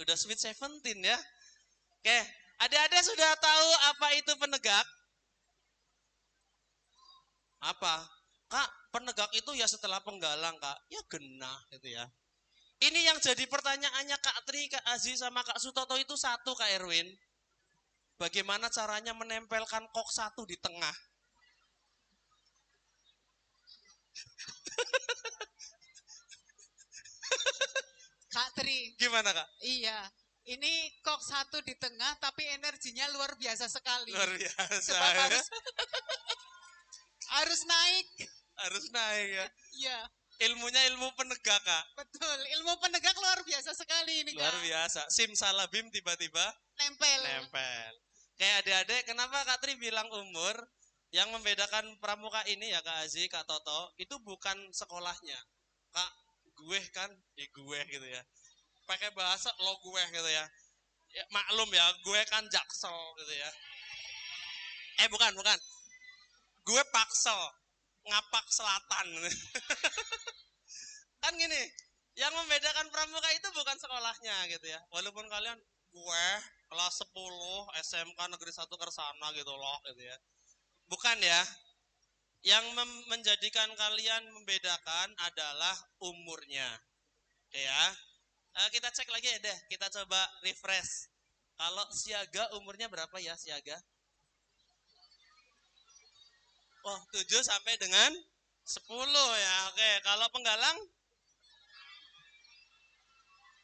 Udah sweet 17 ya. Oke, adik-adik sudah tahu apa itu penegak? Apa? Kak, penegak itu ya setelah penggalang, Kak. Ya genah gitu ya. Ini yang jadi pertanyaannya Kak Tri, Kak Aziz sama Kak Sutoto itu satu, Kak Erwin. Bagaimana caranya menempelkan kok satu di tengah? Kak Tri. Gimana, Kak? Iya. Ini kok satu di tengah tapi energinya luar biasa sekali. Luar biasa. Sebab Ya? harus naik. Harus naik ya. Iya. Ilmunya ilmu penegak, Kak. Betul. Ilmu penegak luar biasa sekali ini, Kak. Luar biasa. Simsalabim tiba-tiba Nempel. nempel. Kayak adik-adik, kenapa Kak Tri bilang umur? Yang membedakan pramuka ini ya Kak Aziz, Kak Toto, itu bukan sekolahnya. Kak, gue kan, gue gitu ya. Pakai bahasa lo gue gitu ya. Ya maklum ya, gue kan Jaksel gitu ya. Bukan. Gue Paksel, Ngapak Selatan. Kan gini, yang membedakan pramuka itu bukan sekolahnya gitu ya. Walaupun kalian gue kelas 10 SMK Negeri 1 Kersana gitu loh gitu ya. Bukan ya. Yang menjadikan kalian membedakan adalah umurnya. Oke ya. Kita cek lagi ya deh, kita coba refresh. Kalau siaga umurnya berapa ya siaga? Oh, 7 sampai dengan 10 ya. Oke, kalau penggalang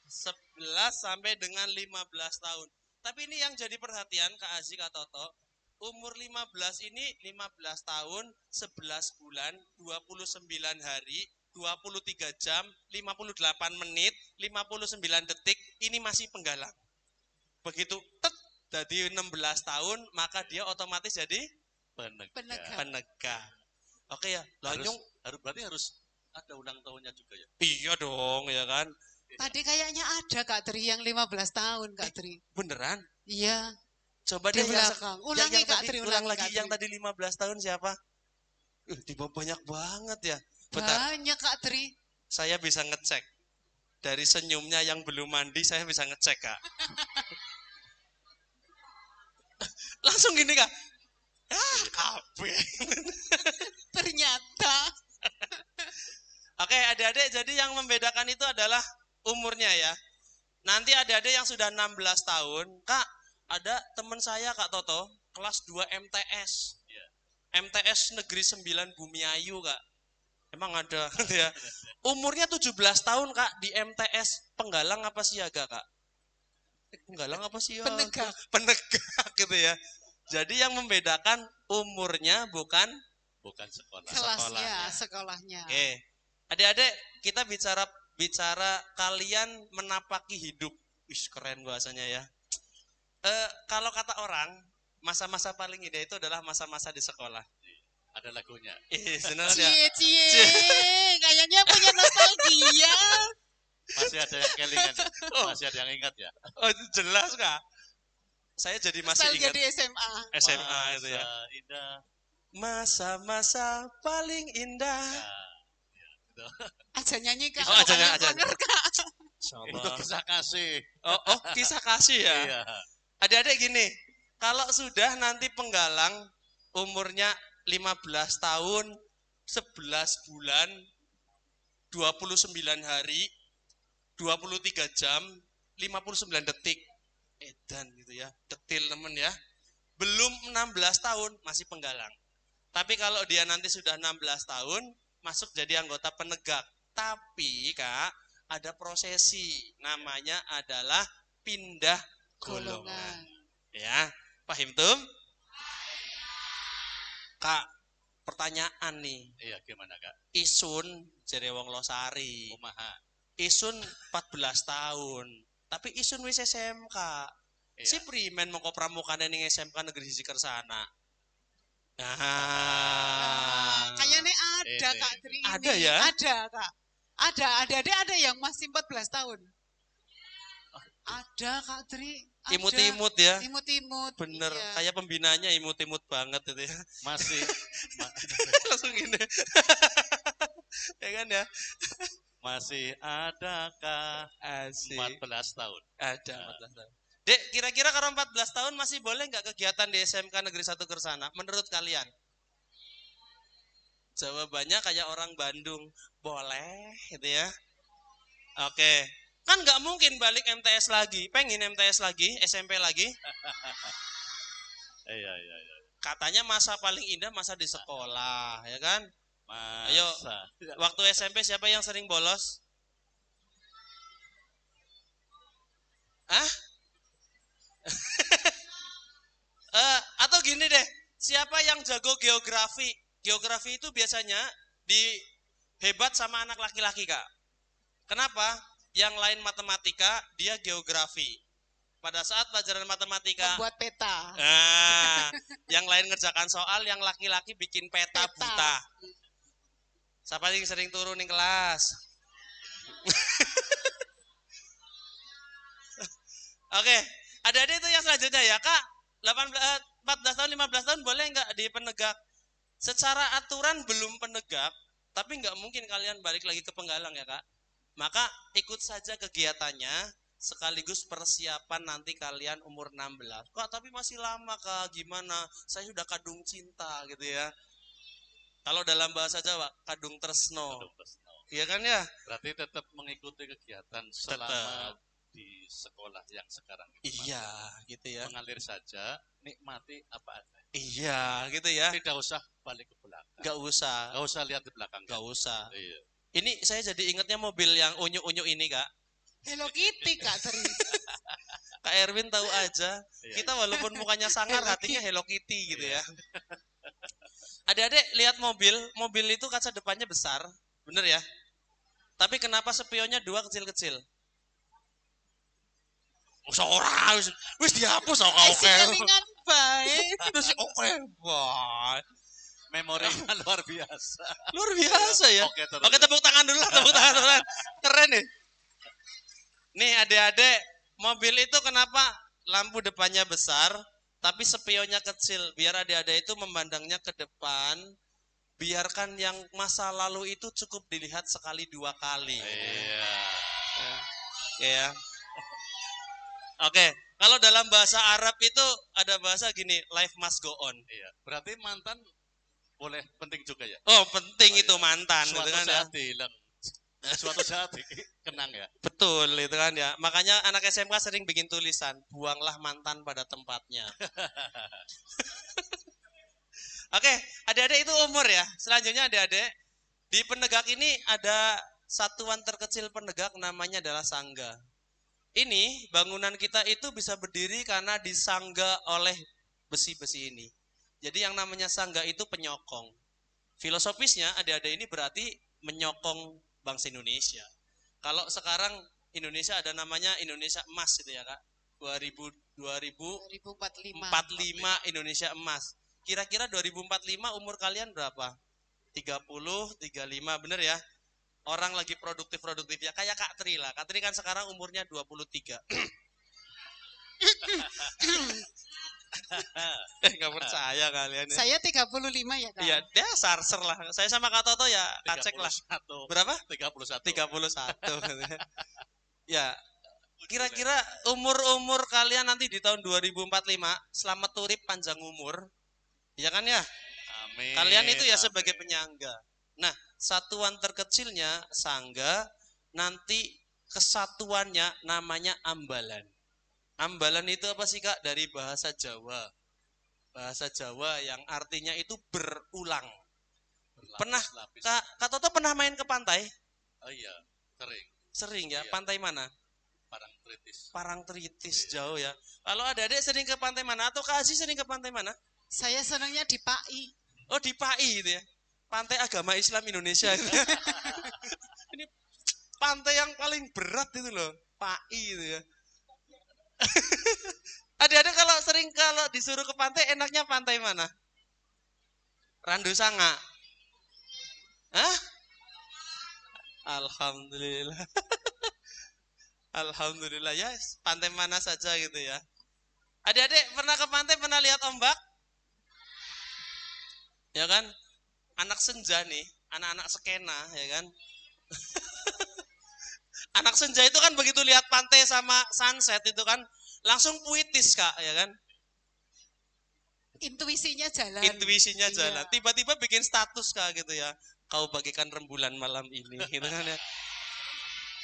11 sampai dengan 15 tahun. Tapi ini yang jadi perhatian Kak Aziz, Kak Toto. Umur 15 ini 15 tahun, 11 bulan, 29 hari, 23 jam, 58 menit, 59 detik, ini masih penggalang. Begitu jadi 16 tahun, maka dia otomatis jadi penegak. Oke ya, berarti harus ada ulang tahunnya juga ya? Iya dong, ya kan? Tadi kayaknya ada Kak Tri yang 15 tahun, Kak Tri. Beneran? Iya. Coba Di deh belakang. Ulangi Kak Tri, ulang lagi Kak Tri. yang tadi 15 tahun siapa? Banyak banget ya. Bentar. Banyak Kak Tri. Saya bisa ngecek. Dari senyumnya yang belum mandi, saya bisa ngecek, Kak. Langsung gini, Kak. Kabeh. Ternyata. Oke, adik-adik, jadi yang membedakan itu adalah umurnya ya. Nanti adik-adik yang sudah 16 tahun, Kak, ada teman saya Kak Toto, kelas 2 MTS. MTS Negeri 9 Bumiayu, Kak. Emang ada ya. Umurnya 17 tahun, Kak, di MTS. Penggalang apa siaga, Kak? Penggalang apa siaga? Penegak gitu ya. Jadi yang membedakan umurnya bukan sekolahnya. Oke. Adik-adik, kita bicara kalian menapaki hidup. Keren bahasanya ya. Kalau kata orang, masa-masa paling indah itu adalah masa-masa di sekolah. Ada lagunya. Sebenarnya. Cie. Kayaknya punya nostalgia. Masih ada yang kelingan. Masih ada yang ingat ya? Oh, jelas, Kak. Saya jadi masih ingat di SMA. SMA itu ya. Indah. Masa-masa paling indah. Aja nyanyi Kak. Aja. Itu kisah kasih. Oh, kisah kasih ya. Iya. Adik-adik gini, kalau sudah nanti penggalang umurnya 15 tahun, 11 bulan, 29 hari, 23 jam, 59 detik. Edan gitu ya, detil temen ya. Belum 16 tahun masih penggalang. Tapi kalau dia nanti sudah 16 tahun, masuk jadi anggota penegak. Tapi Kak, ada prosesi, namanya adalah pindah golongan. Ya, paham tuh? Kak, pertanyaan nih. Iya, gimana Kak? Isun jere wong Losari. Kumaha. Isun 14 tahun. Tapi Isun wis SMK. Iya. Si primen mongko pramukane ning SMK Negeri 1 Kersana. Kayaknya ada Kak Tri ini. Ada ya? Ada Kak. Ada yang masih 14 tahun. Ada Kak Tri. Imut-imut ya. Imut-imut. Bener, iya. kayak pembinanya imut-imut banget itu ya. Masih Langsung gini. Ya kan ya. Masih adakah Asik. 14 tahun? Ada 14 tahun. Dek, kira-kira kalau 14 tahun masih boleh nggak kegiatan di SMK Negeri 1 Kersana? Menurut kalian? Jawabannya kayak orang Bandung. Boleh, gitu ya. Oke. Kan nggak mungkin balik MTS lagi. Pengen MTS lagi, SMP lagi. Iya. Katanya masa paling indah masa di sekolah, ya kan? Masa. Ayo, waktu SMP siapa yang sering bolos? Hah? Atau gini deh, siapa yang jago geografi? Geografi itu biasanya hebat sama anak laki-laki, Kak. Kenapa? Yang lain matematika, dia geografi. Pada saat pelajaran matematika, Membuat peta. yang lain ngerjakan soal, yang laki-laki bikin peta buta. Siapa yang sering turun di kelas? Oke, ada itu yang selanjutnya ya, Kak. 14 tahun, 15 tahun boleh nggak di penegak? Secara aturan belum penegak, tapi nggak mungkin kalian balik lagi ke penggalang ya, Kak. Maka ikut saja kegiatannya, sekaligus persiapan nanti kalian umur 16. Kak, tapi masih lama, Kak. Gimana? Saya sudah kadung cinta gitu ya. Kalau dalam bahasa Jawa, kadung tresno. Iya kan ya? Berarti tetap mengikuti kegiatan selama di sekolah yang sekarang. Iya, gitu ya. Mengalir saja, nikmati apa adanya. Iya, gitu ya. Tidak usah balik ke belakang. Gak usah. Gak usah lihat di belakang. Gak usah. Iya. Ini saya jadi ingatnya mobil yang unyu-unyu ini, Kak. Hello Kitty, Kak Tri. Kak Erwin tahu aja. Kita walaupun mukanya sangar, hatinya Hello Kitty gitu ya. Adik-adik lihat mobil itu kaca depannya besar, bener ya? Tapi kenapa spionnya 2 kecil-kecil? Seorang wis dihapus oke. Dengan baik. Terus oke, wah. Memorinya luar biasa. Luar biasa ya. Oke, tepuk tangan dulu lah, tepuk tangan dulu. Keren nih. Nih adik-adik, mobil itu kenapa lampu depannya besar, tapi spionnya kecil? Biar adik-adik itu memandangnya ke depan, biarkan yang masa lalu itu cukup dilihat sekali 2 kali. Iya. Ya. Oke, kalau dalam bahasa Arab itu ada bahasa gini, life must go on. Iya. Berarti mantan boleh penting juga ya? Oh, penting itu mantan. Suatu gitu kan, saat hilang. Suatu saat kenang ya. Betul itu kan ya. Makanya anak SMK sering bikin tulisan, buanglah mantan pada tempatnya. Oke, adik-adik itu umur ya. Selanjutnya adik-adik, di penegak ini ada satuan terkecil penegak namanya adalah sangga. Ini bangunan kita itu bisa berdiri karena disangga oleh besi-besi ini. Jadi yang namanya sangga itu penyokong. Filosofisnya adik-adik ini berarti menyokong bangsa Indonesia. Kalau sekarang Indonesia ada namanya Indonesia Emas gitu ya, Kak. 2045 Indonesia Emas. Kira-kira 2045 umur kalian berapa? 30, 35, bener ya? Orang lagi produktif ya, kayak Kak Tri lah. Kak Tri kan sekarang umurnya 23. Nggak percaya kalian ya. Saya 35 ya, Kak. Iya, dia sarser lah. Saya sama Kak Toto ya kacek lah. Berapa? 31. 31. Ya, kira-kira umur kalian nanti di tahun 2045 selamat urip panjang umur. Ya kan ya? Amin. Kalian itu ya sebagai penyangga. Nah, satuan terkecilnya sangga, nanti kesatuannya namanya ambalan. Ambalan itu apa sih, Kak? Dari bahasa Jawa. Bahasa Jawa yang artinya itu berulang. Pernah, Kak Toto pernah main ke pantai? Oh iya, sering. Sering ya? Iya. Pantai mana? Parangtritis. Parangtritis, Iya. jauh ya. Kalau adik-adik sering ke pantai mana? Atau Kak Aziz sering ke pantai mana? Saya senangnya di PAI. Oh, di PAI gitu ya. Pantai Agama Islam Indonesia. Ini pantai yang paling berat itu loh, PAI itu ya. Adik-adik kalau disuruh ke pantai, enaknya pantai mana? Randu Sanga. Hah? Alhamdulillah. Alhamdulillah ya, pantai mana saja gitu ya. Adik-adik pernah ke pantai, pernah lihat ombak? Ya kan? Anak senja nih, anak-anak skena ya kan? Anak senja itu kan begitu lihat pantai sama sunset itu kan langsung puitis Kak, ya kan? Intuisinya jalan. Intuisinya Iya. jalan. Tiba-tiba bikin status Kak gitu ya. Kau bagikan rembulan malam ini gitu kan ya.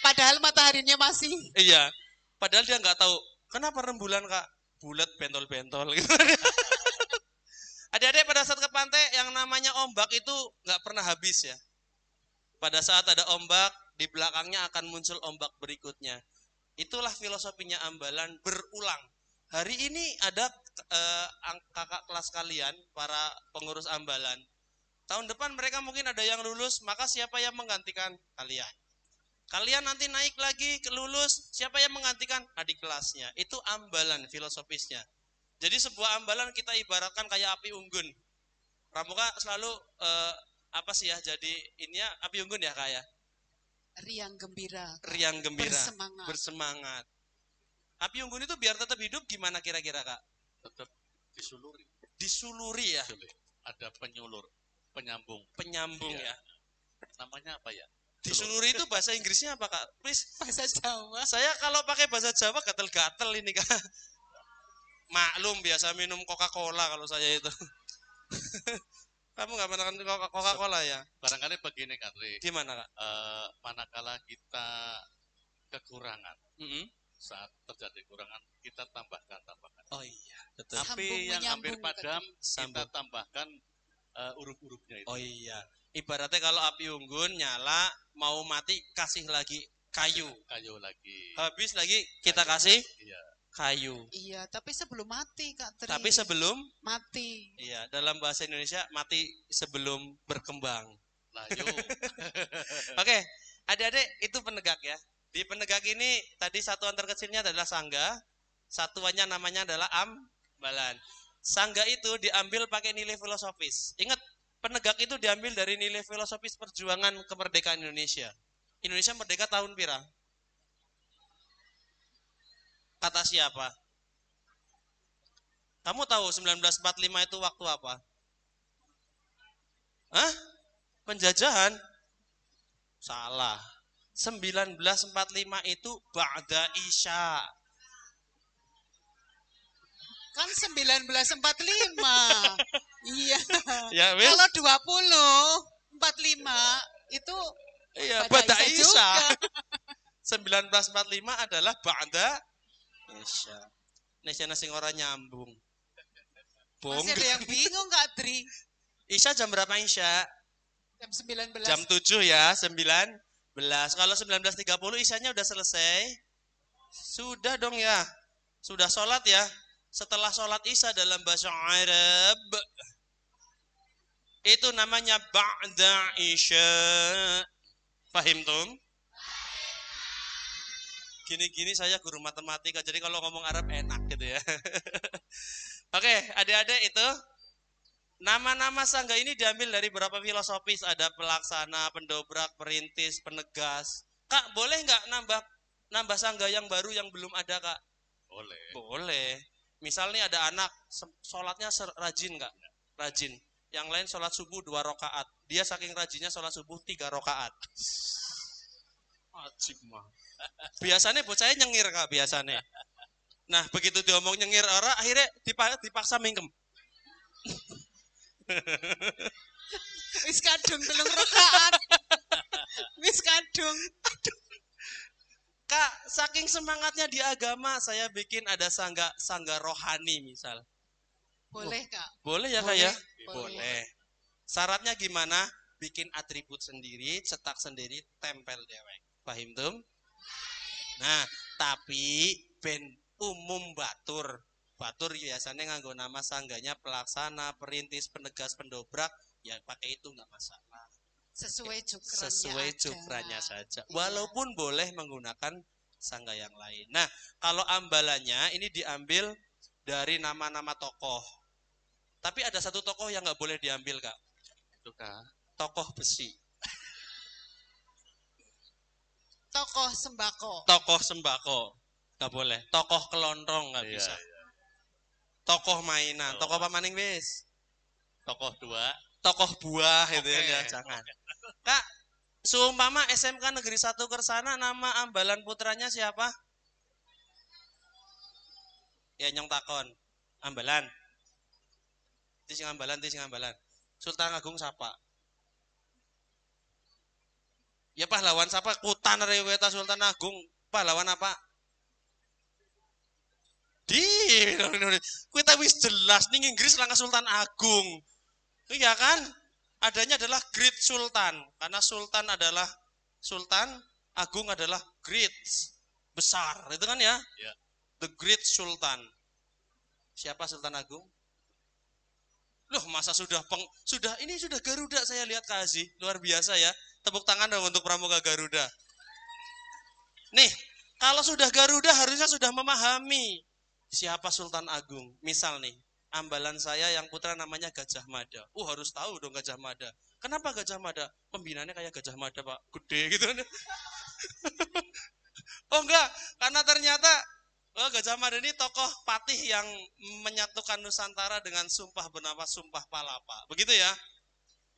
Padahal mataharinya masih. Iya. Padahal dia nggak tahu kenapa rembulan Kak bulat bentol-bentol gitu. Adik-adik pada saat ke pantai yang namanya ombak itu nggak pernah habis ya. Pada saat ada ombak, di belakangnya akan muncul ombak berikutnya. Itulah filosofinya Ambalan berulang. Hari ini ada kakak kelas kalian, para pengurus Ambalan. Tahun depan mereka mungkin ada yang lulus, maka siapa yang menggantikan kalian? Kalian nanti naik lagi ke lulus, siapa yang menggantikan? Adik kelasnya. Itu Ambalan filosofisnya. Jadi sebuah ambalan kita ibaratkan kayak api unggun. Pramuka selalu apa sih ya? Jadi ini ya api unggun ya Kak ya? Riang gembira. Riang gembira. Bersemangat. Bersemangat. Api unggun itu biar tetap hidup gimana kira-kira Kak? Tetap disuluri. Disuluri ya? Ada penyulur, penyambung. Penyambung Iya. ya? Namanya apa ya? Disuluri itu bahasa Inggrisnya apa Kak? Please. Bahasa Jawa. Saya kalau pakai bahasa Jawa gatel-gatel ini Kak. Maklum biasa minum Coca-Cola kalau saya itu. Kamu nggak pernah Coca-Cola ya? Barangkali begini kan, Ri. Gimana Kak? Manakala kita kekurangan, saat terjadi kekurangan, kita tambahkan. Oh iya, betul. Tapi yang hampir padam, Sambung. kita tambahkan urup-urupnya itu. Oh iya. Ibaratnya kalau api unggun nyala, mau mati kasih lagi kayu. Kayu lagi. Habis lagi kita kasih Iya. kayu. Iya, tapi sebelum mati Kak Tri. Tapi sebelum mati. iya, dalam bahasa Indonesia mati sebelum berkembang. Lah yuk. Oke, adik-adik itu penegak ya. Di penegak ini tadi satuan terkecilnya adalah sangga, satuannya namanya adalah ambalan. Sangga itu diambil pakai nilai filosofis. Ingat, penegak itu diambil dari nilai filosofis perjuangan kemerdekaan Indonesia. Indonesia merdeka tahun pira? Kata siapa? Kamu tahu 1945 itu waktu apa? Hah? Penjajahan? Salah. 1945 itu Ba'da Isya. Kan 1945. Iya. Ya, wis. Kalau 20, 45 itu Iya, Ba'da Ba'da Isya Isya. juga. 1945 adalah Ba'da Isya. Nesya sing ora nyambung. Bong. Masih ada yang bingung Kak Tri? Isya jam berapa Isya? Jam 19. Jam 7 ya, 19. Kalau 19.30 Isyanya udah selesai. Sudah dong ya. Sudah sholat ya. Setelah sholat Isya dalam bahasa Arab, itu namanya Ba'da Isya. Paham tum? Gini-gini saya guru matematika, jadi kalau ngomong Arab enak gitu ya. Oke, adik-adik itu nama-nama sangga ini diambil dari beberapa filosofis. Ada pelaksana, pendobrak, perintis, penegas. Kak, boleh nggak nambah sangga yang baru yang belum ada Kak? Boleh. Boleh. Misalnya ada anak sholatnya rajin nggak? Rajin. Yang lain sholat subuh 2 rakaat. Dia saking rajinnya sholat subuh 3 rakaat. Ajib mah. Biasanya bocahnya nyengir Kak biasanya. Nah begitu diomong nyengir orang akhirnya dipaksa mingkem. Wis kadung 3 rakaat. Wis kadung. Kak, saking semangatnya di agama, saya bikin ada sangga rohani misal. Boleh Kak. Boleh ya Kak ya? Boleh. Boleh. Syaratnya gimana? Bikin atribut sendiri, cetak sendiri, tempel dewek. Paham tum? Nah, tapi ben umum batur. Batur biasanya nganggo nama sangganya pelaksana, perintis, penegas, pendobrak, ya pakai itu nggak masalah. Sesuai cukrannya saja. Walaupun boleh menggunakan sangga yang lain. Nah, kalau ambalannya ini diambil dari nama-nama tokoh. Tapi ada satu tokoh yang nggak boleh diambil Kak. Itu Kak. Tokoh besi. Tokoh sembako. Tokoh sembako. Nggak boleh. Tokoh kelontrong nggak bisa. Iya. Tokoh mainan. Tokoh apa maning wis? Tokoh 2. Tokoh buah itu Oke. ya jangan. Kak, Seumpama SMK Negeri 1 Kersana nama ambalan putranya siapa? Ya nyong takon. Ambalan. Ti sing ambalan. Sultan Agung siapa? Ya pahlawan siapa? Kutan Reweta Sultan Agung. Pahlawan apa? Kita wis jelas nih Inggris langkah Sultan Agung. Iya kan? Adanya adalah Great Sultan. Karena Sultan adalah Sultan, Agung adalah Great. Besar. Itu kan ya? Ya. The Great Sultan. Siapa Sultan Agung? Loh, masa sudah ini sudah Garuda saya lihat Kak Aziz. Luar biasa ya. Tepuk tangan dong untuk Pramuka Garuda. Nih, kalau sudah Garuda harusnya sudah memahami siapa Sultan Agung. Misal nih, ambalan saya yang putra namanya Gajah Mada. Harus tahu dong Gajah Mada. Kenapa Gajah Mada? Pembinaannya kayak Gajah Mada, Pak. Gede gitu. Oh enggak, karena ternyata Gajah Mada ini tokoh patih yang menyatukan Nusantara dengan sumpah bernama Sumpah Palapa. Begitu ya.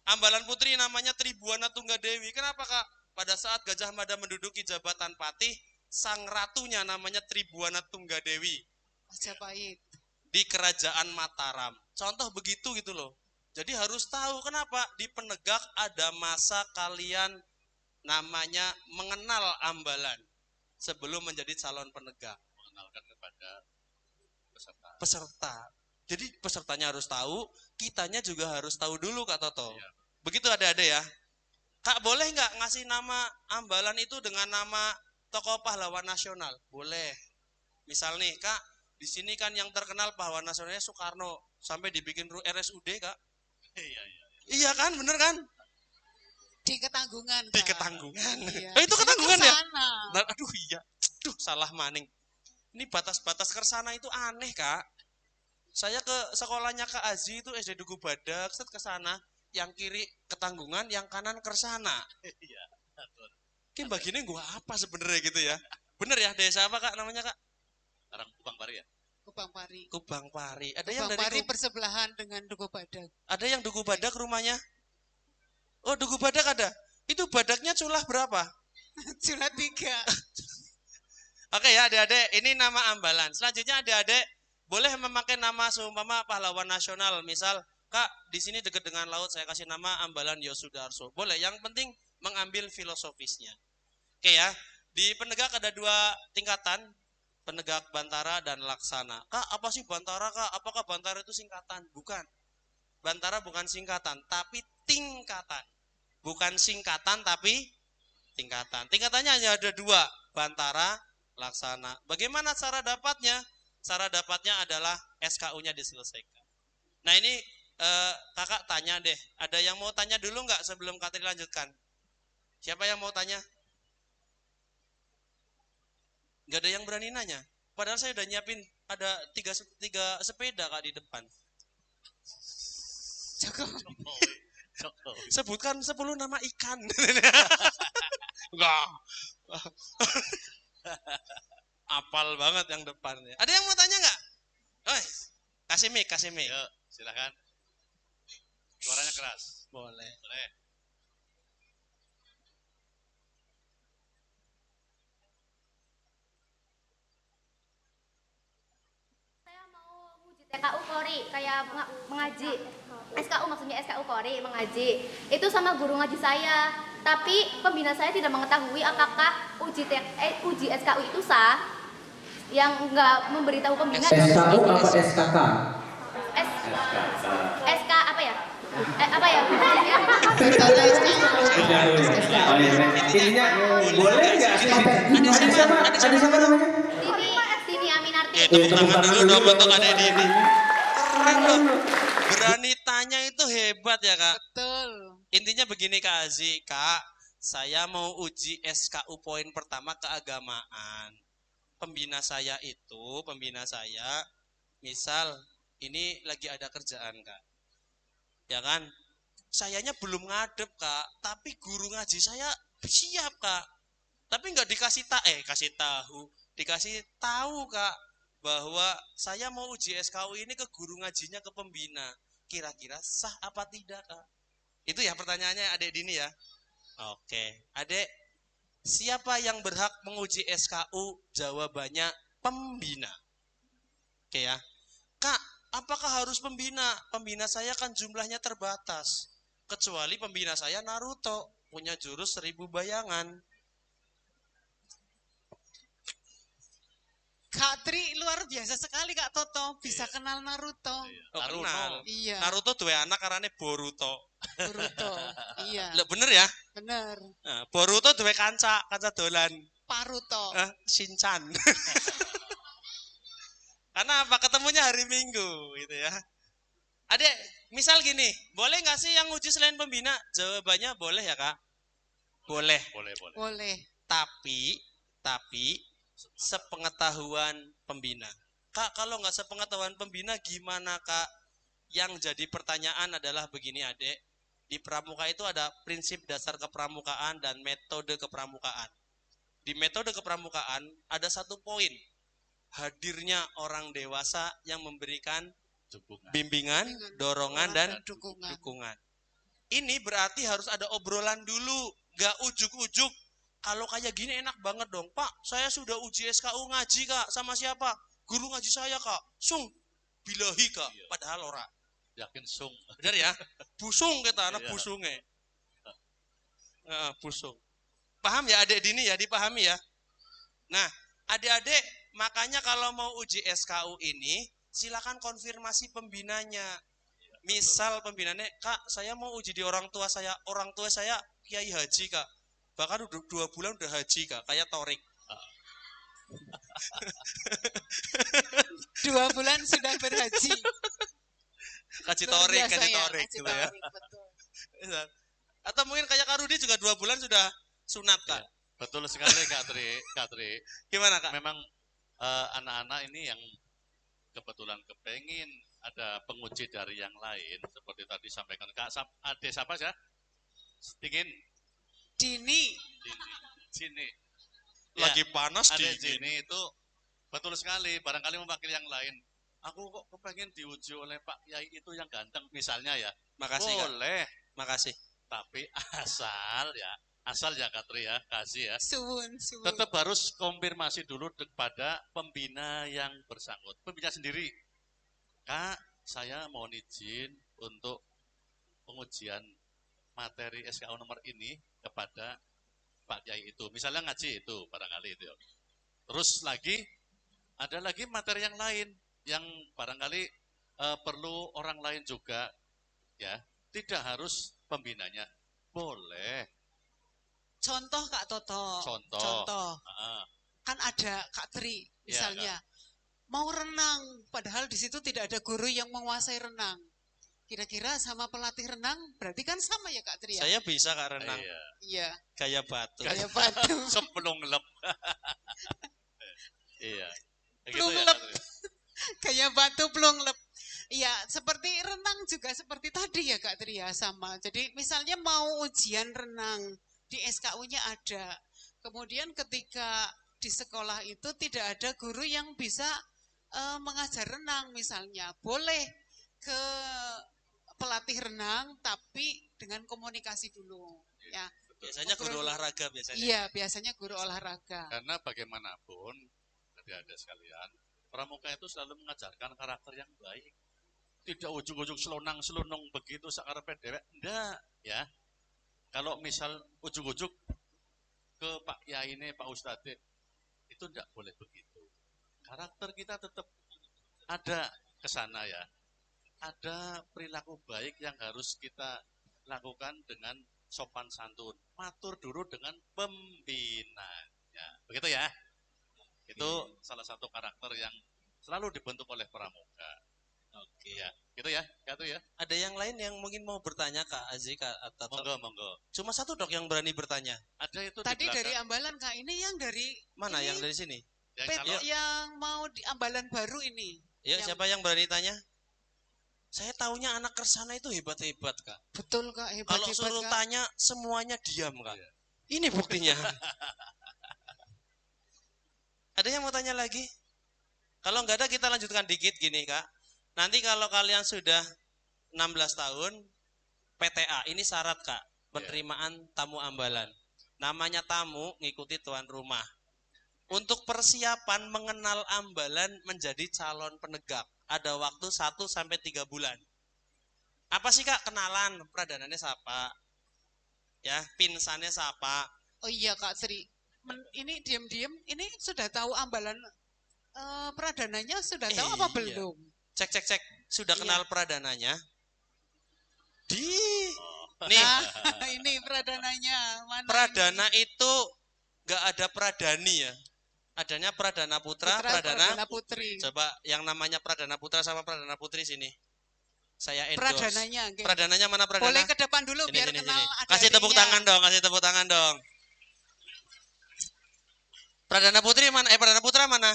Ambalan putri namanya Tribuana Tunggadewi. Kenapa Kak? Pada saat Gajah Mada menduduki jabatan patih, sang ratunya namanya Tribuana Tunggadewi. Majapahit. Di kerajaan Mataram. Contoh begitu gitu loh. Jadi harus tahu kenapa di penegak ada masa kalian namanya mengenal ambalan sebelum menjadi calon penegak. Mengenalkan kepada peserta. Jadi pesertanya harus tahu, kitanya juga harus tahu dulu Kak Toto. Ya. Begitu ada ya. Kak boleh nggak ngasih nama ambalan itu dengan nama tokoh pahlawan nasional? Boleh. Misal nih Kak, di sini kan yang terkenal pahlawan nasionalnya Soekarno, sampai dibikin RSUD Kak. Iya. Iya kan, bener kan? Di Ketanggungan. Di Ketanggungan. Iya. Itu Ketanggungan ya? Nah, aduh iya. Salah maning. Ini batas-batas Kersana itu aneh Kak. Saya ke sekolahnya Kak Aziz itu SD Duku Badak, set ke sana, yang kiri Ketanggungan, yang kanan Kersana. Iya. Kayak bagiannya gua apa sebenarnya gitu ya? Bener ya, desa apa Kak namanya Kak? Sekarang Kupang Pari ya? Kupang Pari. Kubang Pari. Ada Kupang yang dari Pari bersebelahan dengan Duku Badak. Ada yang Duku Badak rumahnya? Oh, Duku Badak ada. Itu badaknya culah berapa? Cula 3. Oke ya adik-adik, ini nama ambalan. Selanjutnya adik-adik boleh memakai nama seumpama pahlawan nasional. Misal, Kak, di sini dekat dengan laut saya kasih nama ambalan Yosudarso. Boleh, yang penting mengambil filosofisnya. Oke ya, di penegak ada 2 tingkatan, penegak Bantara dan Laksana. Kak, apa sih Bantara Kak? Apakah Bantara itu singkatan? Bukan. Bantara bukan singkatan, tapi tingkatan. Bukan singkatan, tapi tingkatan. Tingkatannya hanya ada 2, Bantara, Laksana. Bagaimana cara dapatnya? Cara dapatnya adalah SKU-nya diselesaikan. Nah ini kakak tanya deh, ada yang mau tanya dulu nggak sebelum Katri lanjutkan? Siapa yang mau tanya? Nggak ada yang berani nanya. Padahal saya udah nyiapin ada 3 sepeda Kak di depan. Jokowi. Sebutkan 10 nama ikan. Enggak. Apal banget yang depannya. Ada yang mau tanya nggak? Kasih mic. Yuk, silakan. Suaranya keras. Boleh. Saya mau uji TKU Polri, kayak mengaji. SKU maksudnya SKU Polri, mengaji. Itu sama guru ngaji saya. Tapi pembina saya tidak mengetahui apakah uji SKU itu sah. Yang nggak memberitahu pembina. SKU apa SKK? SK apa ya? Apa ya? Intinya boleh nggak sih? Ada siapa namanya? Tini Aminarti. Tepuk tangan dulu dong untuk ada ini. Keren loh. Berani tanya itu hebat ya Kak. Betul. Intinya begini Kak Aziz, Kak, saya mau uji SKU poin pertama keagamaan. Pembina saya, misal ini lagi ada kerjaan Kak. Ya kan? Sayanya belum ngadep Kak, tapi guru ngaji saya siap Kak. Tapi nggak dikasih dikasih tahu Kak bahwa saya mau uji SKU ini ke guru ngajinya, ke pembina. Kira-kira sah apa tidak Kak? Itu ya pertanyaannya Adik Dini ya. Oke, Adek, siapa yang berhak menguji SKU? Jawabannya pembina. Oke ya. Kak, apakah harus pembina? Pembina saya kan jumlahnya terbatas. Kecuali pembina saya Naruto, punya jurus 1000 bayangan. Kak Tri luar biasa sekali Kak Toto, bisa kenal Naruto. Oh, kenal. Iya. Naruto duwe anak karane Boruto. Naruto. Iya. Lah bener ya? Bener. Nah, Boruto duwe kanca dolan. Paruto. Shinchan. Karena apa? Ketemunya hari Minggu gitu ya. Adek, misal gini, boleh nggak sih yang uji selain pembina? Jawabannya boleh ya Kak? Boleh. Boleh. Tapi sepengetahuan pembina. Kak, kalau nggak sepengetahuan pembina gimana Kak? Yang jadi pertanyaan adalah begini Adek. Di pramuka itu ada prinsip dasar kepramukaan dan metode kepramukaan. Di metode kepramukaan ada satu poin. Hadirnya orang dewasa yang memberikan bimbingan, dorongan, dan dukungan. Ini berarti harus ada obrolan dulu. Gak ujuk-ujuk. Kalau kayak gini enak banget dong. Pak, saya sudah uji SKU ngaji Kak. Sama siapa? Guru ngaji saya Kak. Sung. Bilahi Kak. Padahal ora. Yakin sung. Benar ya? Busung kita, anak busungnya. Busung. Paham ya adik Dini ya? Dipahami ya? Nah, adik-adik, makanya kalau mau uji SKU ini, silakan konfirmasi pembinanya. Misal pembinanya, Kak, saya mau uji di orang tua saya kiai haji Kak. Bahkan udah 2 bulan udah haji Kak, kayak Torik. 2 bulan sudah berhaji. Kaji Torik gitu ya. Betul. Atau mungkin kayak Kak Rudi juga 2 bulan sudah sunat Kak. Ya, betul sekali Kak Tri. Gimana Kak? Memang anak-anak ini yang kebetulan kepengin ada penguji dari yang lain seperti tadi sampaikan Kak Ade siapa ya? Dini. Lagi panas Dini itu betul sekali. Barangkali mewakili yang lain. Aku kok kepengen diuji oleh Pak Yai itu yang ganteng misalnya ya. Makasih boleh. Kak. Makasih. Tapi asal ya Kak Tri ya, kasih ya. Suwun. Tetap harus konfirmasi dulu kepada pembina yang bersangkut. Pembina sendiri. Kak, saya mohon izin untuk pengujian materi SKU nomor ini kepada Pak Kiai itu. Misalnya ngaji itu, barangkali itu. Terus ada lagi materi yang lain yang barangkali perlu orang lain juga, ya. Tidak harus pembinanya. Boleh. Contoh Kak Toto. Contoh. Kan ada Kak Tri misalnya. Mau renang, padahal di situ tidak ada guru yang menguasai renang. Kira-kira sama pelatih renang berarti kan sama ya Kak Tri ya? Saya bisa Kak renang. Iya. Gaya batu. Sebelum ngelep. Iya. Plunglep. Kayak batu plunglep. Iya, seperti renang juga seperti tadi ya Kak Tri ya, sama. Jadi misalnya mau ujian renang, di SKU-nya ada. Kemudian ketika di sekolah itu tidak ada guru yang bisa mengajar renang misalnya. Boleh ke pelatih renang tapi dengan komunikasi dulu. Ya. Biasanya guru olahraga biasanya. Iya, biasanya guru olahraga. Karena bagaimanapun, adik-adik sekalian, pramuka itu selalu mengajarkan karakter yang baik. Tidak ujung-ujung selonang-selonong begitu sakarepe dhewek. Enggak, ya. Kalau misal ujung-ujung ke Pak Yai ini, Pak Ustadz, itu enggak boleh begitu. Karakter kita tetap ada ke sana ya. Ada perilaku baik yang harus kita lakukan dengan sopan santun. Matur dulu dengan pembinanya. Begitu ya. Itu salah satu karakter yang selalu dibentuk oleh pramuka. Oke ya, gitu ya, gitu ya. Ada yang lain yang mungkin mau bertanya Kak Aziz atau monggo. Cuma satu dok yang berani bertanya. Ada itu tadi dari Ambalan Kak, ini yang dari mana ini, yang dari sini? Yang mau di Ambalan baru ini. Yuk, siapa yang berani tanya? Saya taunya anak Kersana itu hebat-hebat Kak. Betul Kak, hebat-hebat. Kalau suruh Kak. tanya semuanya diam Kak. Ini buktinya. Ada yang mau tanya lagi? Kalau nggak ada kita lanjutkan dikit gini Kak. Nanti kalau kalian sudah 16 tahun, PTA ini syarat Kak. penerimaan tamu ambalan. Namanya tamu ngikuti tuan rumah. Untuk persiapan mengenal ambalan menjadi calon penegak ada waktu 1-3 bulan. Apa sih Kak kenalan? Pradananya siapa? Ya, pinsannya siapa? Oh iya Kak Sri, ini diam-diam, ini sudah tahu ambalan pradananya sudah tahu apa Iya. belum? Cek. Sudah Iya. kenal pradananya? Nih, Nah, ini pradananya mana? pradana itu gak ada pradani ya. Adanya pradana putra, pradana. Putri. Coba yang namanya pradana putra sama pradana putri sini. Saya endorse. Pradananya, oke. Pradananya mana pradana? Boleh ke depan dulu Sini, biar sini, kenal sini. ada Kasih tepuk tangan dong, kasih tepuk tangan dong. Pradana putri mana? Pradana putra mana?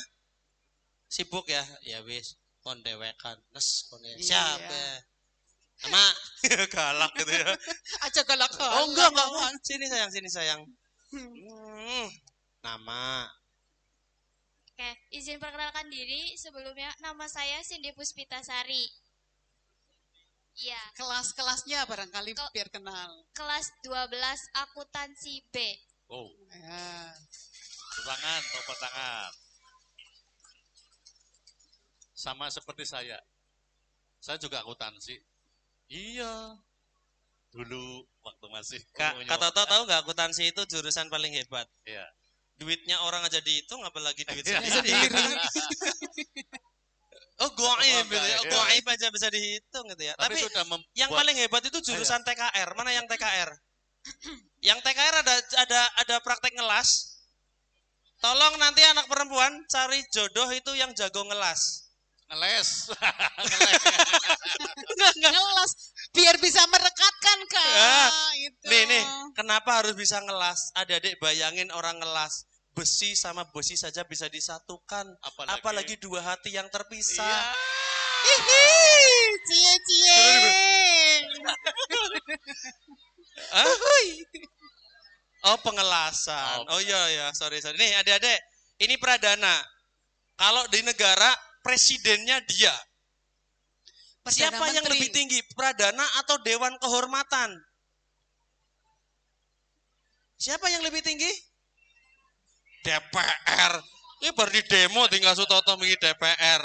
Sibuk ya? Ya wis, kondewekan. Iya. Siap ya. Sama galak gitu ya. Aja galak. Oh enggak. Sini sayang. Nama. Oke, izin perkenalkan diri. Sebelumnya nama saya Cindy Puspitasari. Iya, Kelas-kelasnya barangkali biar kenal. kelas 12 akuntansi B. Oh, Ya. tepuk tangan. Sama seperti saya. Saya juga akuntansi. Iya. Dulu waktu masih Kak Toto tahu nggak akuntansi itu jurusan paling hebat. Iya. Duitnya orang aja dihitung, apalagi duit Iya. sendiri. Oh goib gitu ya, enggak, goib aja bisa dihitung gitu ya. Tapi sudah membuat yang paling hebat itu jurusan TKR. Mana yang TKR? Yang TKR ada praktek ngelas. Tolong nanti anak perempuan cari jodoh itu yang jago ngelas. ngeles. Enggak. Ngelas biar bisa merekatkan Kak. Ah, Itu. Nih, kenapa harus bisa ngelas? Adik-adik bayangin orang ngelas. Besi sama besi saja bisa disatukan. Apalagi dua hati yang terpisah. Iya. Cie. Hah? Oh, pengelasan. Oh iya, sorry. Nih adik-adik, ini pradana. Kalau di negara, presidennya dia. Perdana Siapa yang Menteri. lebih tinggi, pradana atau Dewan Kehormatan? Siapa yang lebih tinggi? DPR. Ini baru di demo tinggal Sutoto mengi DPR.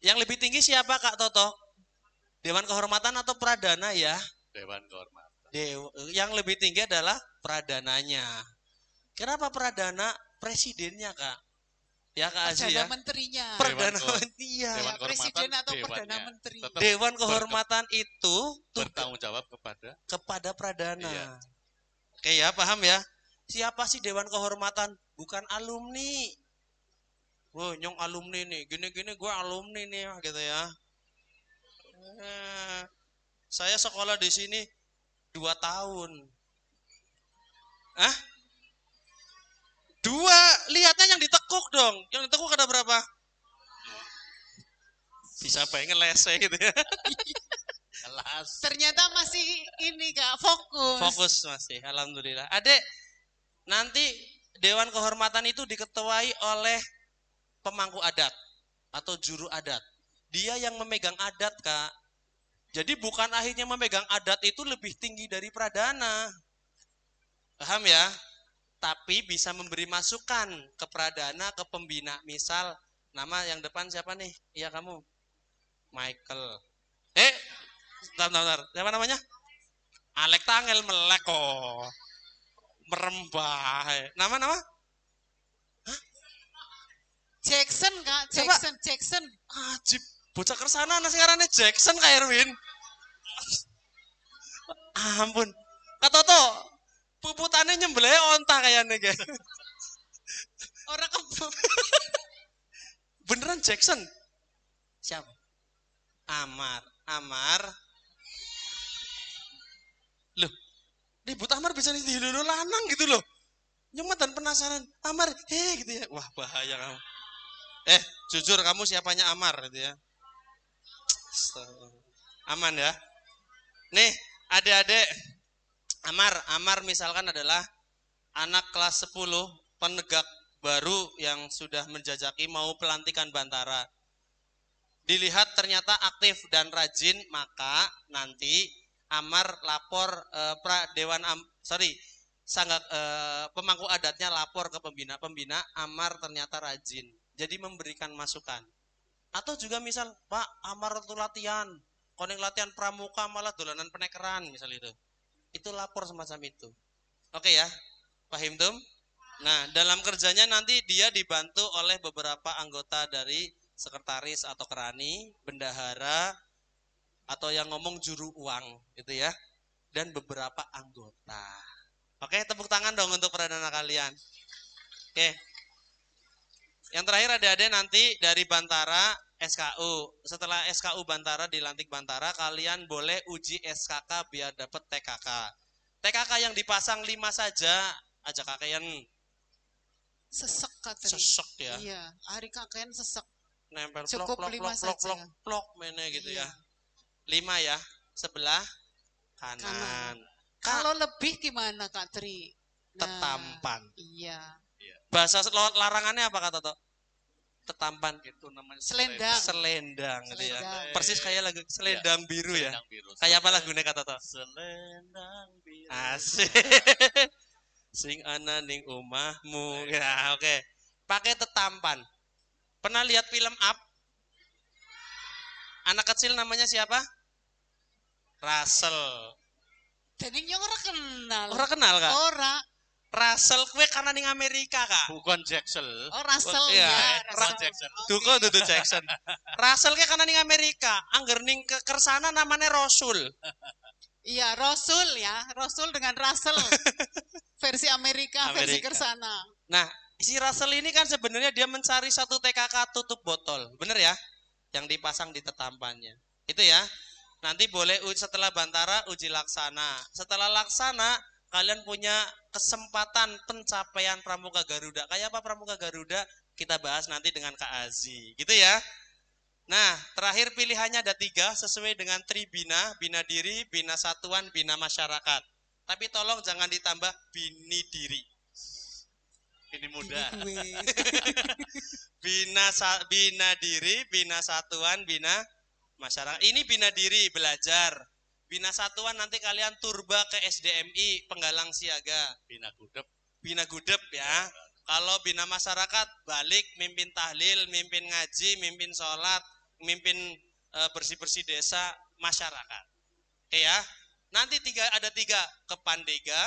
Yang lebih tinggi siapa Kak Toto? Dewan Kehormatan atau pradana ya? Dewan Kehormatan. Yang lebih tinggi adalah pradananya. Kenapa pradana? Presidennya Kak. Ya Kak Aziz ya. Perdana Menterinya. Perdana Dewan Menteri. Iya. Dewan Kehormatan, Presiden atau dewannya. Perdana Menteri. Tetap Dewan Kehormatan itu bertanggung jawab kepada pradana. Iya. Oke ya, paham ya? Siapa sih Dewan Kehormatan? Bukan alumni. Wah, nyong alumni nih. Gini-gini gue alumni nih, gitu ya. Saya sekolah di sini 2 tahun. Hah? 2? Lihatnya yang ditekuk dong. Yang ditekuk ada berapa? Bisa pengen lese gitu ya. kelas. Ternyata masih ini Kak, fokus. Fokus masih, alhamdulillah. Adek, nanti Dewan Kehormatan itu diketuai oleh pemangku adat atau juru adat. Dia yang memegang adat, Kak. Jadi bukan akhirnya memegang adat itu lebih tinggi dari pradana. Paham ya? Tapi bisa memberi masukan ke pradana, ke pembina. Misal, nama yang depan siapa nih? Iya kamu. Michael. Bentar. Siapa namanya? Alek Tangel melek kok. Merembah. Nama? Jackson Kak, Coba. Jackson. Ajib. Bocah kersana nasi karane Jackson Kak Erwin. Ampun. Kak Toto, puputannya nyembelih onta kayaknya kayak. Orang kebo. Beneran Jackson? Siapa? Amar. Loh, ribut Amar bisa dihilulu lanang gitu loh. Nyemet dan penasaran. Amar, gitu ya. Wah, bahaya kamu. Jujur kamu siapanya Amar gitu ya. Aman ya. Nih, adik-adik. Amar misalkan adalah anak kelas 10 penegak baru yang sudah menjajaki mau pelantikan Bantara. Dilihat ternyata aktif dan rajin, maka nanti amar lapor pemangku adatnya lapor ke pembina amar ternyata rajin. Jadi memberikan masukan. Atau juga misal, Pak, amar itu latihan, koning latihan pramuka malah dolanan penekeran misal itu. Itu lapor semacam itu. Oke ya, paham tum? Nah, dalam kerjanya nanti dia dibantu oleh beberapa anggota dari sekretaris atau kerani, bendahara, atau yang ngomong juru uang, gitu ya. Dan beberapa anggota. Oke, tepuk tangan dong untuk perdana kalian. Oke. Yang terakhir adik-adik nanti dari Bantara SKU. Setelah SKU Bantara dilantik Bantara, kalian boleh uji SKK biar dapat TKK. TKK yang dipasang 5 saja, aja kakean. Sesek Katri. Sesek ya. Iya, hari kakean sesek. Nempel Cukup 5 saja. plok mene gitu Iya. ya. 5 ya, sebelah kanan. Kalau lebih gimana Kak Tri? Tetampan. Iya. Bahasa larangannya apa kata Tok? Tetampan. Itu namanya Selendang. Selendang gitu ya. Selendang. Persis kayak lagu selendang biru ya. Selendang biru. Kayak apa lagunya kata Tok? Selendang biru. Asik. Sing ana ning omahmu. Ya, oke. Pakai tetampan. Pernah lihat film Up? Anak kecil namanya siapa? Russell. Jadi yang orang kenal. Orang kenal Kak? Orang. Russell kue karena ning Amerika Kak. Bukan Jackson. Oh Russell Iya, ya. Bukan Jackson. Duko Dudu Jackson. Russell kue karena ning Amerika. Angger ning kersana namanya Rasul. Iya Rasul ya. Rasul dengan Russell. Versi Amerika, versi Kersana. Nah, si Russell ini kan sebenarnya dia mencari satu TKK tutup botol. Bener ya? Yang dipasang di tetampannya. Itu ya. Nanti boleh setelah Bantara uji laksana. Setelah laksana, kalian punya kesempatan pencapaian Pramuka Garuda. Kayak apa Pramuka Garuda? Kita bahas nanti dengan Kak Azi. Gitu ya. Nah, terakhir pilihannya ada 3 sesuai dengan Tribina, Bina Diri, Bina Satuan, Bina Masyarakat. Tapi tolong jangan ditambah Bini Diri. Ini muda. Bina Diri, Bina Satuan, Bina Masyarakat. Ini Bina Diri belajar. Bina Satuan nanti kalian turba ke SDMI Penggalang Siaga. Bina Gudep ya. Kalau Bina Masyarakat balik mimpin tahlil, mimpin ngaji, mimpin sholat, mimpin bersih-bersih desa masyarakat. Oke ya. Nanti ada 3, ke Pandega,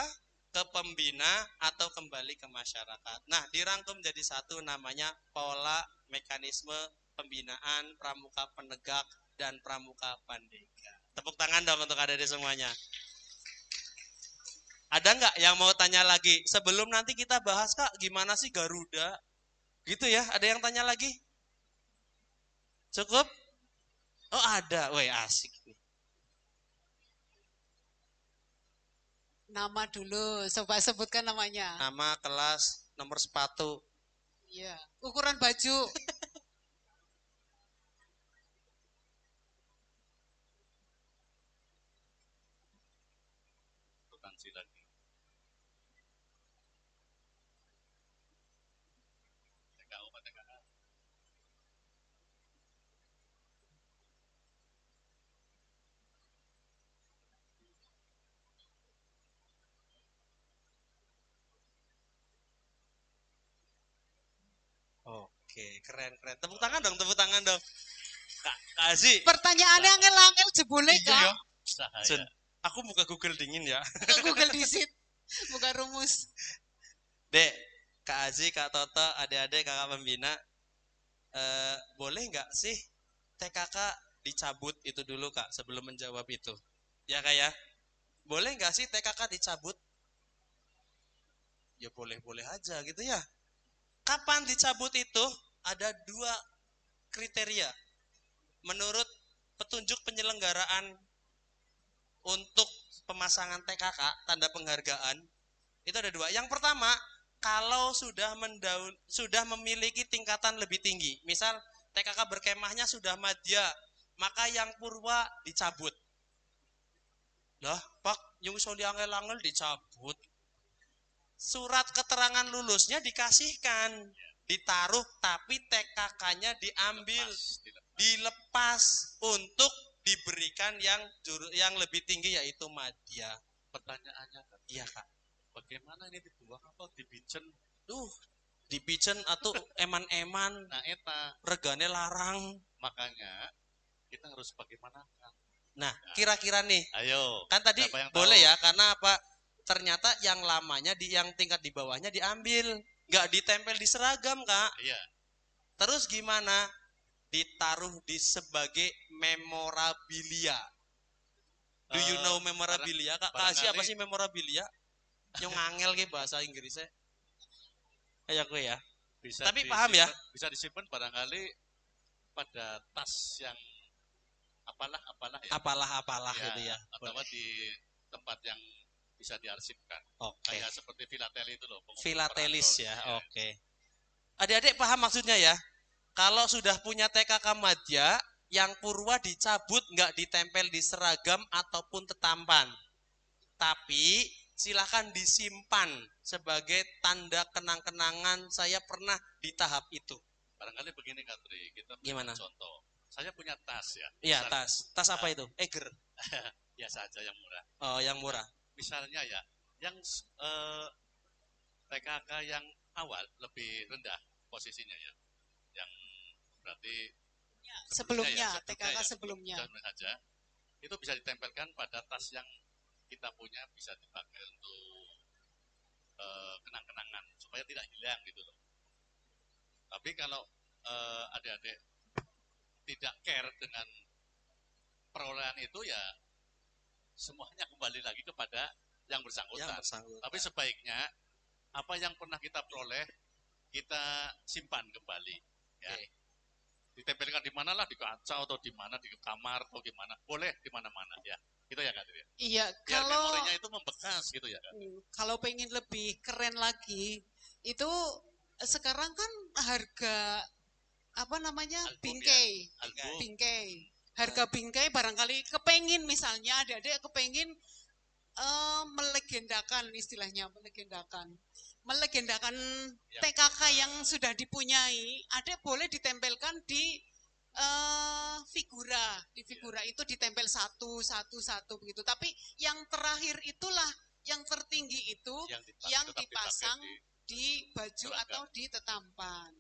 ke Pembina, atau kembali ke masyarakat. Nah, dirangkum jadi satu namanya pola mekanisme pembinaan Pramuka Penegak dan Pramuka Pandega. Tepuk tangan dong untuk adik-adik semuanya. Ada nggak yang mau tanya lagi? Sebelum nanti kita bahas Kak, gimana sih Garuda? Gitu ya, ada yang tanya lagi? Cukup? Oh ada, woi asik nih. Nama dulu, coba sebutkan namanya. Nama, kelas, nomor sepatu. Iya, ukuran baju. Lagi. Oke, keren. Tepuk tangan dong. Kak Azi. Pertanyaannya angel-angel jebule Kak. Sun, aku buka Google dingin ya. Buka Google disit. Buka rumus. Dek, Kak Azi, Kak Toto, adik-adik, kakak pembina, boleh nggak sih TKK dicabut itu dulu Kak sebelum menjawab itu? Ya Kak ya? Boleh nggak sih TKK dicabut? Ya boleh-boleh aja gitu ya. Kapan dicabut itu? Ada 2 kriteria. Menurut petunjuk penyelenggaraan untuk pemasangan TKK, tanda penghargaan, itu ada 2. Yang pertama, kalau sudah memiliki tingkatan lebih tinggi. Misal TKK berkemahnya sudah madya, maka yang purwa dicabut. Lah, Pak, yung soli angel-angel dicabut. Surat keterangan lulusnya dikasihkan, ditaruh, tapi TKK-nya diambil, dilepas untuk diberikan yang lebih tinggi yaitu madya. Pertanyaannya kan, Iya Kak. bagaimana ini dibuang atau dibijen? Dipijen atau eman-eman, Nah, eta regane larang. makanya kita harus bagaimana? Nah, kira-kira nih, Ayo. kan tadi siapa yang boleh tahu? ya, karena apa? Ternyata yang lamanya yang tingkat di bawahnya diambil, nggak ditempel di seragam Kak. Iya. Terus gimana? Ditaruh di sebagai memorabilia. Do you know memorabilia Kak? Kasih apa sih memorabilia? Yang angel ke bahasa Inggrisnya. Kayak gue ya. Bisa Tapi paham ya? Bisa disimpan barangkali pada tas yang apalah ya. Apalah gitu ya. Atau di tempat yang bisa diarsipkan. Oke. Kayak seperti filateli itu loh. Filatelis ya. Oke. Adik-adik paham maksudnya ya? Kalau sudah punya TKK Madya, yang purwa dicabut, nggak ditempel di seragam ataupun tetampan. Tapi silahkan disimpan sebagai tanda kenang-kenangan saya pernah di tahap itu. Barangkali begini Katri, kita Gimana? contoh. Saya punya tas ya. Iya, tas. Tas apa itu? Eger. Biasa aja yang murah. Oh, yang murah. Misalnya ya, yang TKK yang awal lebih rendah posisinya ya. Yang berarti Sebelumnya, TKK sebelumnya. Saja, itu bisa ditempelkan pada tas yang kita punya, bisa dipakai untuk kenang-kenangan supaya tidak hilang gitu loh. Tapi kalau adik-adik tidak care dengan perolehan itu ya semuanya kembali lagi kepada yang bersangkutan. Tapi sebaiknya apa yang pernah kita peroleh kita simpan kembali. Ya. Ditempelkan di mana lah, di kaca atau di mana, di kamar atau gimana, boleh di mana-mana ya. Gitu ya Kak. Iya, biar kalau memorinya itu membekas gitu ya Kak. Kalau pengen lebih keren lagi, itu sekarang kan harga apa namanya Album bingkai, ya. Album. bingkai, harga bingkai barangkali kepengin misalnya adik-adik kepengin melegendakan istilahnya melegendakan Ya. TKK yang sudah dipunyai, ada boleh ditempelkan di figura itu ditempel satu begitu. Tapi yang terakhir itulah yang tertinggi itu yang tetap dipasang dipakai di baju seragam. atau di tetampan.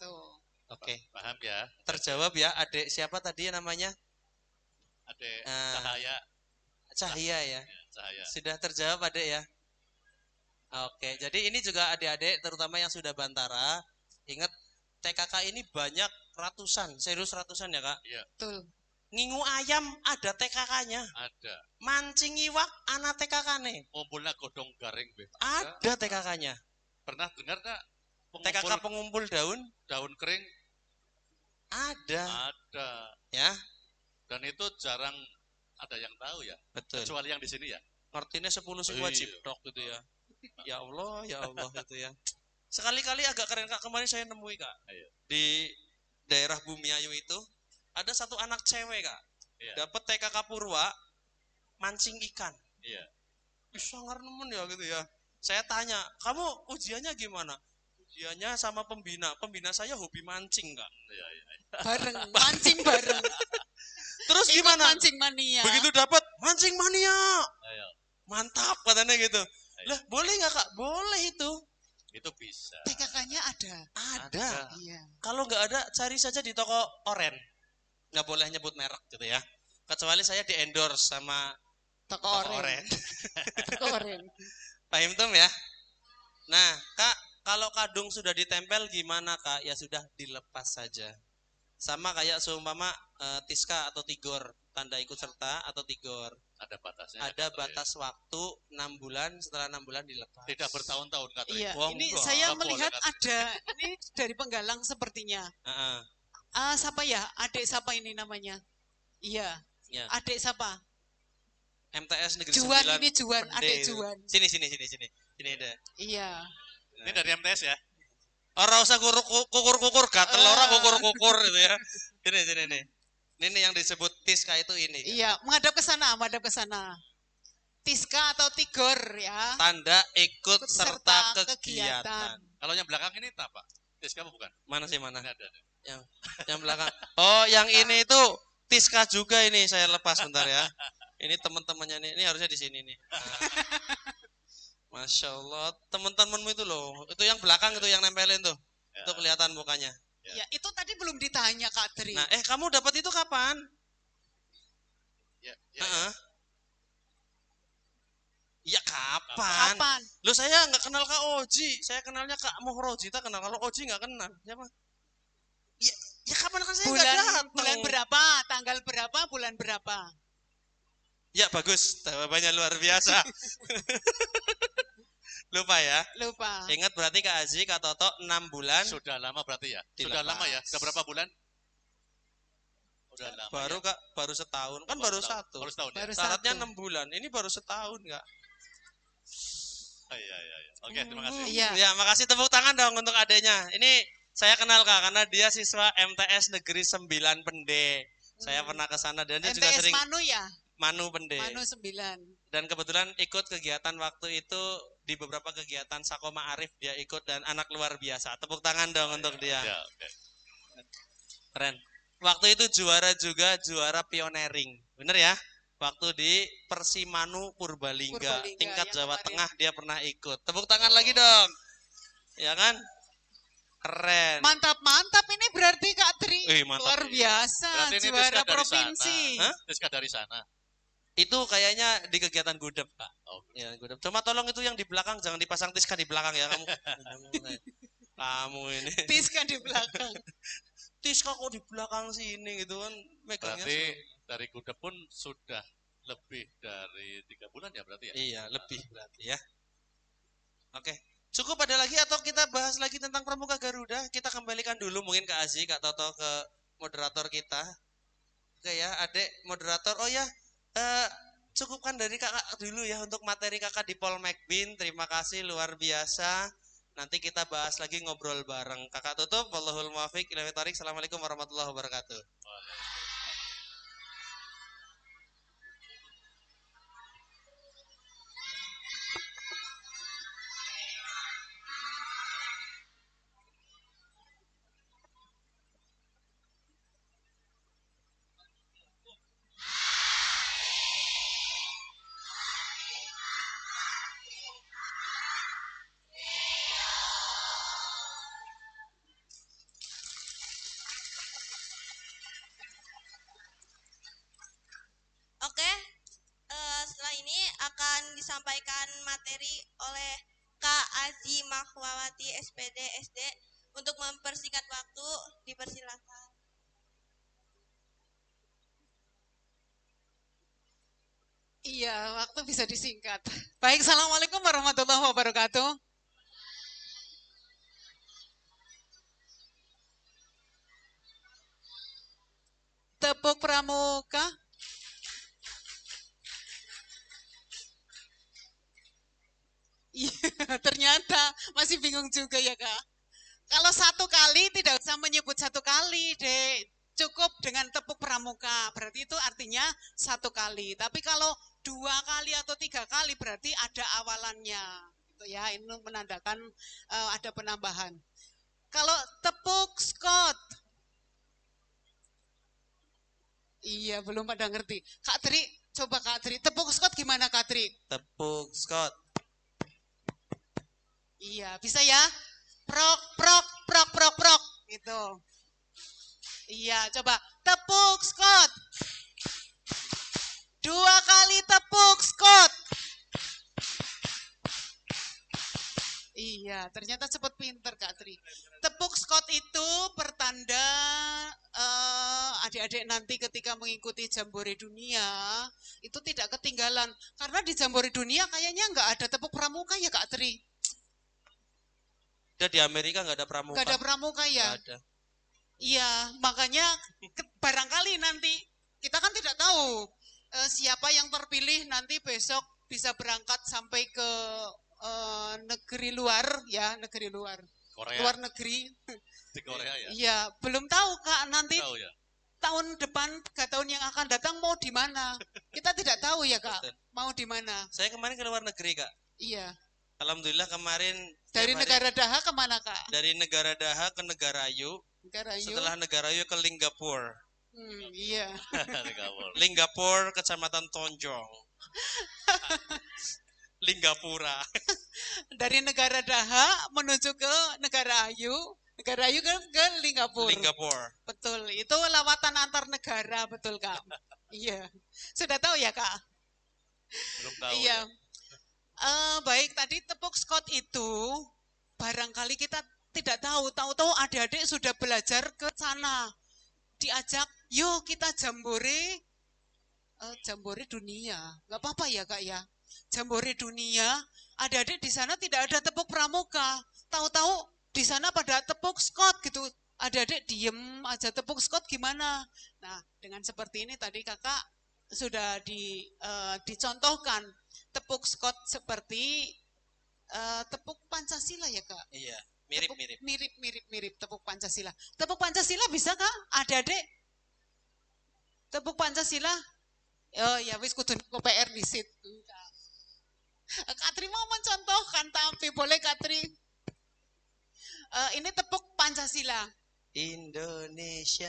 Tuh. Oke. Paham ya? Terjawab ya, adik siapa tadi namanya? Adik Cahaya ya. Cahaya. Sudah terjawab adik ya. Oke, jadi ini juga adik-adik terutama yang sudah bantara, ingat TKK ini banyak ratusan, serius ratusan ya Kak? Iya. Betul. Ngingu ayam ada TKK-nya. Ada. Mancing iwak ana TKK-nya. Ngumpulnya godong garing be. Ada TKK-nya. Pernah dengar nggak? TKK pengumpul daun Daun kering ada. ada. Ya, Dan itu jarang ada yang tahu ya. betul. Kecuali yang di sini ya. Ngertinya 10 sing Iya. wajib dok gitu ya. Ya Allah gitu ya. Sekali-kali agak keren Kak, kemarin saya nemui Kak. Ayo. Di daerah Bumiayu itu ada satu anak cewek Kak. Iya. Dapat TKK Purwa mancing ikan. Iya. Sangar nemen ya gitu ya. Saya tanya, "Kamu ujiannya gimana?" Ujiannya sama pembina. Pembina saya hobi mancing Kak. Iya, iya. Bareng, mancing bareng. Terus Ikut gimana? mancing mania. Begitu dapat mancing mania. Ayo. Mantap katanya gitu. Lah, boleh nggak Kak? Boleh itu. Itu bisa. TKK-nya ada. Ada. Iya. Kalau nggak ada, cari saja di toko oren. Nggak boleh nyebut merek gitu ya. Kecuali saya di endorse sama Toko toko oren. oren. Toko oren. Paham tuh ya? Nah, Kak, kalau kadung sudah ditempel gimana Kak? Ya sudah dilepas saja. Sama kayak seumpama Tiska atau Tigor, tanda ikut serta atau Tigor. Ada batasnya. Ada Kak, batas waktu 6 bulan, setelah 6 bulan dilepas. Tidak bertahun-tahun Kak. Iya, Wah, ini enggak. saya Enggak melihat boleh, ada, ini dari Penggalang sepertinya. Heeh. Siapa ya? Adik siapa ini namanya? Iya, Ya. adik siapa? MTS Negeri Juan 9. ini Juan, Pende. adik Juan. Sini. Sini ada. Iya. Ini dari MTS ya. Orang usah kukur-kukur, gatel orang kukur-kukur gitu ya. Sini. Ini yang disebut Tiska itu ini. Iya, menghadap ke sana, menghadap ke sana. Tiska atau Tigor ya. Tanda ikut Serta serta kegiatan. kegiatan. Kalau yang belakang ini apa? Tis kamu bukan? Mana sih mana? Ini ada. Yang belakang. Oh, yang ini itu Tiska juga ini saya lepas bentar ya. Ini teman-temannya nih, ini harusnya di sini nih. Nah. Masya Allah, teman-temanmu itu loh, itu yang belakang itu yang nempelin tuh, Ya. itu kelihatan mukanya. Ya, itu tadi belum ditanya Kak Tri. Nah, kamu dapat itu kapan? Ya, Heeh. Ya kapan? Kapan? Loh saya nggak kenal Kak Oji, saya kenalnya Kak Muhrojita kenal. Kalau Oji nggak kenal, siapa? Ya kapan kan saya nggak datang. Bulan berapa? Tanggal berapa? Bulan berapa? Ya bagus, jawabannya luar biasa. Lupa ya? Lupa. Ingat berarti Kak Azi, Kak Toto 6 bulan. Sudah lama berarti ya? Dilepas. Sudah lama ya? Sudah berapa bulan? Udah lama. Baru ya? Kak, baru setahun. Kan baru setahun. satu. Baru setahun ya? Baru Syaratnya satu. 6 bulan. Ini baru setahun Kak. Iya. Oke, terima kasih. Iya. Ya, makasih tepuk tangan dong untuk adanya. Ini saya kenal Kak karena dia siswa MTS Negeri 9 Pende. Saya pernah ke sana dan dia juga MTS sering Manu ya? Manu Pende. Manu 9. Dan kebetulan ikut kegiatan waktu itu di beberapa kegiatan Sakoma Arif dia ikut dan anak luar biasa. Tepuk tangan dong untuk dia. Ya, oke. Keren. Waktu itu juara juga juara pioneering. Bener ya? Waktu di Persimanu Purbalingga, Purbalingga, tingkat yang Jawa kemarin. Tengah dia pernah ikut. Tepuk tangan lagi dong. Ya kan? Keren. Mantap ini berarti Kak Tri. Mantap. Luar biasa, Berarti ini juara Tiska dari provinsi. sana. Hah? Tiska dari sana. Itu kayaknya di kegiatan Gudep, Pak. Oh, Ya, Gudep. Cuma tolong itu yang di belakang jangan dipasang Tiska di belakang ya kamu. Kamu ini. Tiska di belakang. Tiska kok di belakang sini gitu kan megangnya. berarti dari Gudep pun sudah lebih dari 3 bulan ya berarti ya? Iya, lebih berarti ya. Oke. Cukup ada lagi atau kita bahas lagi tentang Pramuka Garuda? Kita kembalikan dulu mungkin Kak Azi, Kak Toto ke moderator kita. Oke ya, Adek moderator. Oh ya, cukupkan dari kakak dulu ya untuk materi kakak di Paul McBean. Terima kasih luar biasa. Nanti kita bahas lagi ngobrol bareng. Kakak tutup. Wallahul muwaffiq ila aqwamit thoriq. Assalamualaikum warahmatullahi wabarakatuh. Oke, setelah ini akan disampaikan materi oleh Kak Aji Mahwawati SPD SD. Untuk mempersingkat waktu, dipersilakan. Iya, waktu bisa disingkat. Baik, Assalamualaikum warahmatullahi wabarakatuh. Tepuk pramuka. Iya, ternyata masih bingung juga ya Kak. Kalau satu kali tidak usah menyebut satu kali, Dek. Cukup dengan tepuk pramuka, berarti itu artinya satu kali. Tapi kalau 2 kali atau 3 kali berarti ada awalannya. Gitu ya, ini menandakan ada penambahan. Kalau tepuk Scott. Iya, belum pada ngerti. Kak Tri, coba Kak Tri. Tepuk Scott gimana Kak Tri? Tepuk Scott. Iya, bisa ya? Prok, prok, prok, prok, prok. Gitu. Iya, coba. Tepuk Scott. 2 kali tepuk Scott. Iya, ternyata cepet pinter Kak Tri. Tepuk Scott itu pertanda adik-adik nanti ketika mengikuti Jambore Dunia itu tidak ketinggalan. Karena di Jambore Dunia kayaknya nggak ada tepuk pramuka ya Kak Tri. Di Amerika nggak ada pramuka. Nggak ada pramuka ya? Nggak ada. Iya, makanya barangkali nanti kita kan tidak tahu siapa yang terpilih nanti besok bisa berangkat sampai ke negeri luar ya, negeri luar. Korea. Luar negeri. Di Korea ya? Iya, belum tahu Kak nanti Tahu ya? tahun depan, 3 tahun yang akan datang mau di mana. Kita tidak tahu ya Kak, mau di mana. Saya kemarin ke luar negeri Kak. Iya. Alhamdulillah kemarin Dari tiap hari negara Daha kemana Kak? dari negara Daha ke negara Yu. Negara Yu. Setelah negara Yu ke Singapura. Iya. Linggapur, Kecamatan Tonjong. Linggapura. Dari negara Daha menuju ke negara Ayu ke Linggapur. Linggapur. Betul, itu lawatan antar negara, betul Kak. Iya, sudah tahu ya Kak? Belum tahu. Iya. Ya. Baik, tadi tepuk Scott itu barangkali kita tidak tahu adik-adik sudah belajar ke sana. Diajak, yuk kita jambore dunia. Gak apa-apa ya Kak ya. Jambore dunia, adik-adik di sana tidak ada tepuk pramuka. Tahu-tahu di sana pada tepuk Scott gitu. Adik-adik diem aja, tepuk Scott gimana? Nah, dengan seperti ini tadi Kakak sudah dicontohkan tepuk Scott seperti tepuk Pancasila ya Kak? Iya, mirip. Tepuk Pancasila. Tepuk Pancasila bisa Kak? Adik-adik? Tepuk Pancasila? Oh ya wis kudu PR di situ. Katri mau mencontohkan tapi boleh Katri? Ini tepuk Pancasila. Indonesia.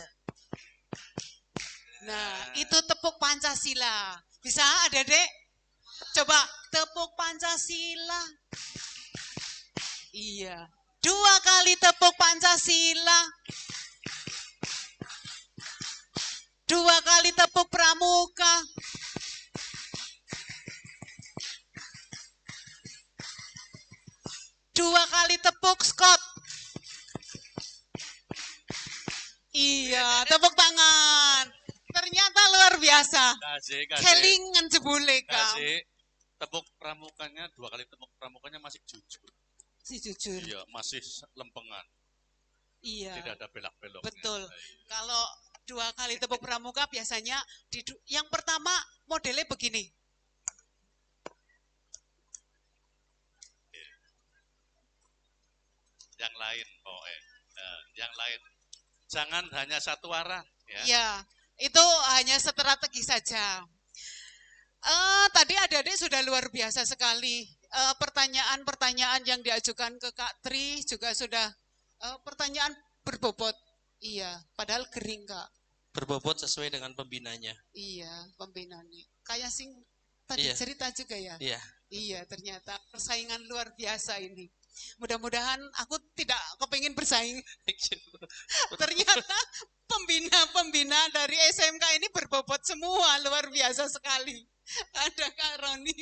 Nah, itu tepuk Pancasila. Bisa adik-adik? Coba tepuk Pancasila. Iya. 2 kali tepuk Pancasila. 2 kali tepuk pramuka. 2 kali tepuk Scott. Iya, tepuk tangan. Ternyata luar biasa. Kasih. Kelingan jebule Kak. Kasih. Tepuk pramukanya, 2 kali tepuk pramukanya masih jujur. Si jujur. Iya, masih lempengan. Iya. Tidak ada belak-belok. Betul. Kalau 2 kali tepuk pramuka biasanya yang pertama modelnya begini. Yang lain, yang lain. Jangan hanya satu arah. Ya. Ya, itu hanya strategi saja. Tadi adik-adik sudah luar biasa sekali. Pertanyaan-pertanyaan yang diajukan ke Kak Tri juga sudah pertanyaan berbobot. Iya, padahal kering Kak. Berbobot sesuai dengan pembinanya. Iya, pembinanya. Kayak sing tadi cerita juga ya. Iya. Iya, ternyata persaingan luar biasa ini. Mudah-mudahan aku tidak kepingin bersaing. Ternyata pembina-pembina dari SMK ini berbobot semua, luar biasa sekali. Ada Kak Roni.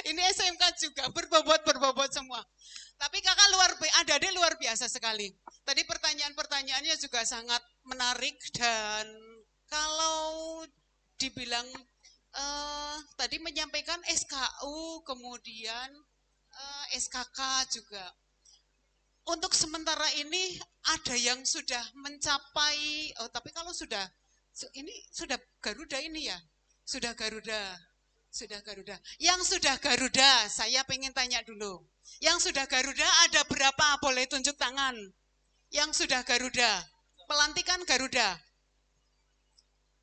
Ini SMK juga berbobot semua. Tapi kakak adik-adik luar biasa sekali. Tadi pertanyaan-pertanyaannya juga sangat menarik dan kalau dibilang tadi menyampaikan SKU kemudian SKK juga. Untuk sementara ini ada yang sudah mencapai, tapi kalau ini sudah Garuda ini ya, sudah Garuda. Yang sudah Garuda, saya pengen tanya dulu. Yang sudah Garuda ada berapa? Boleh tunjuk tangan. Yang sudah Garuda, pelantikan Garuda.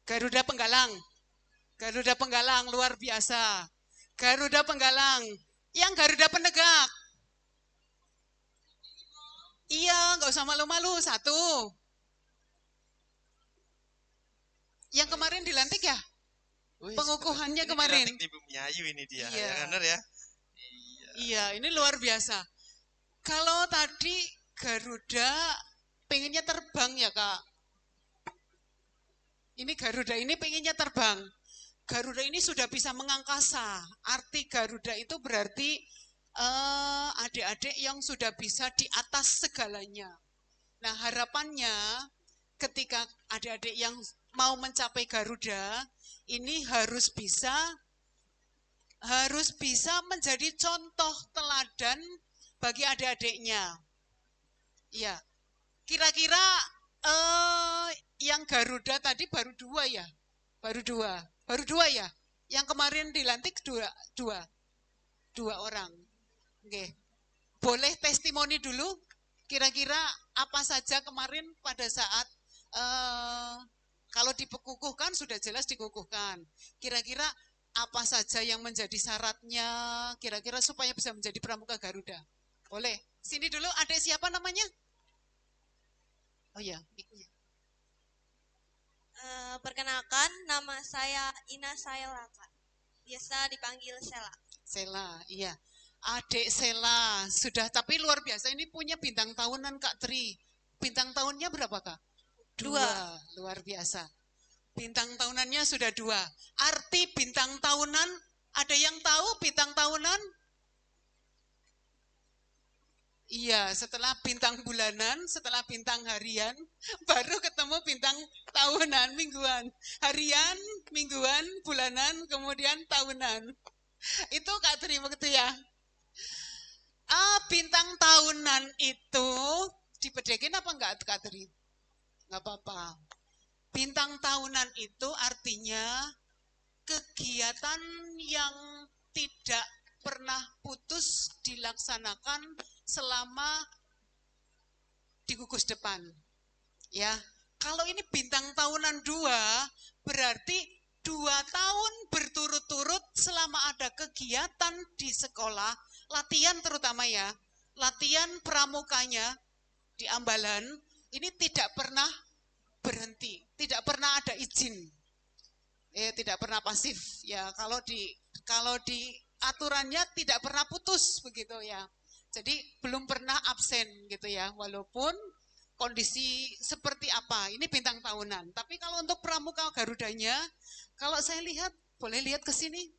Garuda Penggalang luar biasa. Garuda Penggalang. Yang Garuda Penegak. Iya, nggak usah malu-malu. 1. Yang kemarin dilantik ya? Pengukuhannya kemarin. Dilantik di Bumi Ayu ini dia. Iya. Ya, benar ya? Iya, ini luar biasa. Kalau tadi Garuda pengennya terbang ya Kak. Ini Garuda ini pengennya terbang. Garuda ini sudah bisa mengangkasa. Arti Garuda itu berarti adik-adik yang sudah bisa di atas segalanya. Nah harapannya ketika adik-adik yang mau mencapai Garuda, ini harus bisa menjadi contoh teladan bagi adik-adiknya. Ya, kira-kira yang Garuda tadi baru 2 ya? Baru dua ya? Yang kemarin dilantik 2 orang. Oke. Boleh testimoni dulu? Kira-kira apa saja kemarin pada saat kalau dikukuhkan sudah jelas dikukuhkan. Kira-kira apa saja yang menjadi syaratnya kira-kira supaya bisa menjadi pramuka Garuda? Boleh. Sini dulu, ada siapa namanya? Oh ya, mic-nya. Perkenalkan, nama saya Ina Saela, Kak. Biasa dipanggil Sela. Sela, iya. Adik Sela, sudah, tapi luar biasa ini punya bintang tahunan Kak Tri. Bintang tahunnya berapa Kak? 2, luar biasa. Bintang tahunannya sudah 2. Arti bintang tahunan, ada yang tahu bintang tahunan? Iya, setelah bintang bulanan, setelah bintang harian, baru ketemu bintang tahunan, mingguan. Harian, mingguan, bulanan, kemudian tahunan. Itu Kak Tri begitu ya. Bintang tahunan itu dipedekin apa enggak Kak Tri? Enggak apa-apa. Bintang tahunan itu artinya kegiatan yang tidak pernah putus dilaksanakan selama di gugus depan. Ya, kalau ini bintang tahunan 2, berarti 2 tahun berturut-turut selama ada kegiatan di sekolah, latihan terutama ya, latihan pramukanya di Ambalan, ini tidak pernah berhenti, tidak pernah ada izin. Tidak pernah pasif ya, kalau di aturannya tidak pernah putus begitu ya. Jadi belum pernah absen gitu ya, walaupun kondisi seperti apa, ini bintang tahunan. Tapi kalau untuk pramuka Garudanya, kalau saya lihat, boleh lihat ke sini?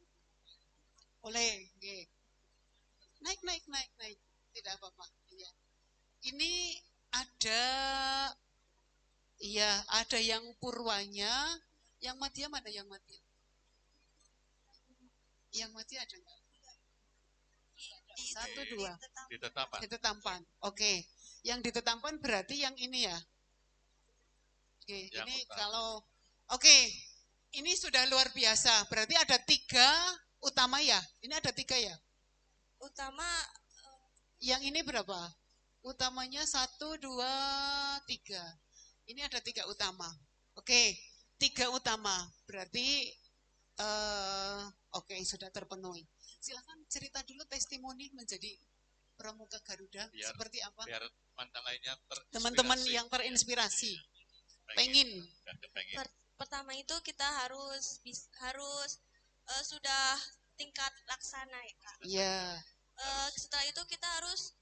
Boleh, naik, tidak apa-apa. Ya. Ini ada yang purwanya, yang madya mana yang madya? Yang madya ada nggak? 1, 2. Di Tetampan. Oke. Yang di Tetampan berarti yang ini ya. Oke, yang ini utama. kalau ini sudah luar biasa. Berarti ada 3 utama ya. Ini ada 3 ya. Utama Yang ini berapa? Utamanya 1, 2, 3. Ini ada 3 utama. Oke, 3 utama. Berarti oke, sudah terpenuhi. Silakan cerita dulu testimoni menjadi pramuka Garuda seperti apa? Biar teman lainnya terinspirasi. Teman-teman yang terinspirasi. Pengen. pertama itu kita harus sudah tingkat laksana ya Kak. Iya. Setelah itu kita harus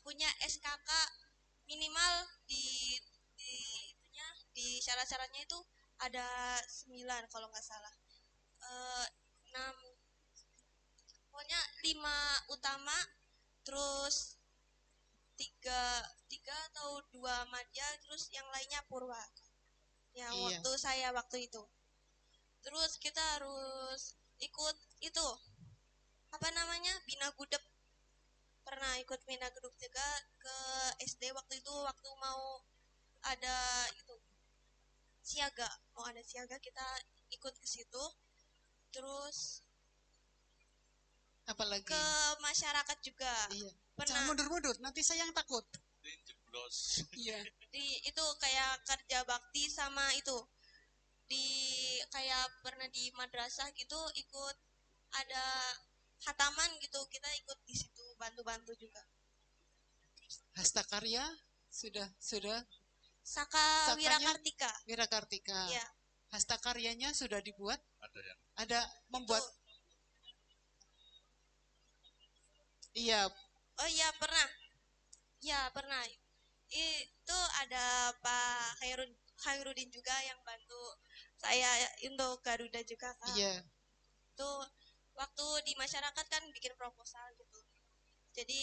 punya SKK minimal di syarat-syaratnya itu ada 9 kalau nggak salah. 6 pokoknya 5 utama, terus 3 atau 2 madya, terus yang lainnya purwa. Yang Iya. waktu itu. Terus kita harus ikut itu Bina Gudep. Pernah ikut Bina Gudep juga ke SD waktu itu, waktu mau ada itu siaga, kita ikut ke situ. Terus Apalagi? ke masyarakat juga. Iya. Pernah. Jangan mundur-mundur, nanti saya yang takut. Jeblos. Iya. Itu kayak kerja bakti sama itu. Kayak pernah di madrasah gitu, ikut ada khataman gitu, kita ikut di situ, bantu-bantu juga. Hasta karya sudah Saka Wirakartika. Wirakartika. Iya. Hasta karyanya sudah dibuat? Ada membuat. Iya. Oh iya, pernah. Ya, pernah. Itu ada Pak Khairuddin juga yang bantu saya untuk Garuda juga, Kak. Iya. Itu waktu di masyarakat kan bikin proposal gitu. Jadi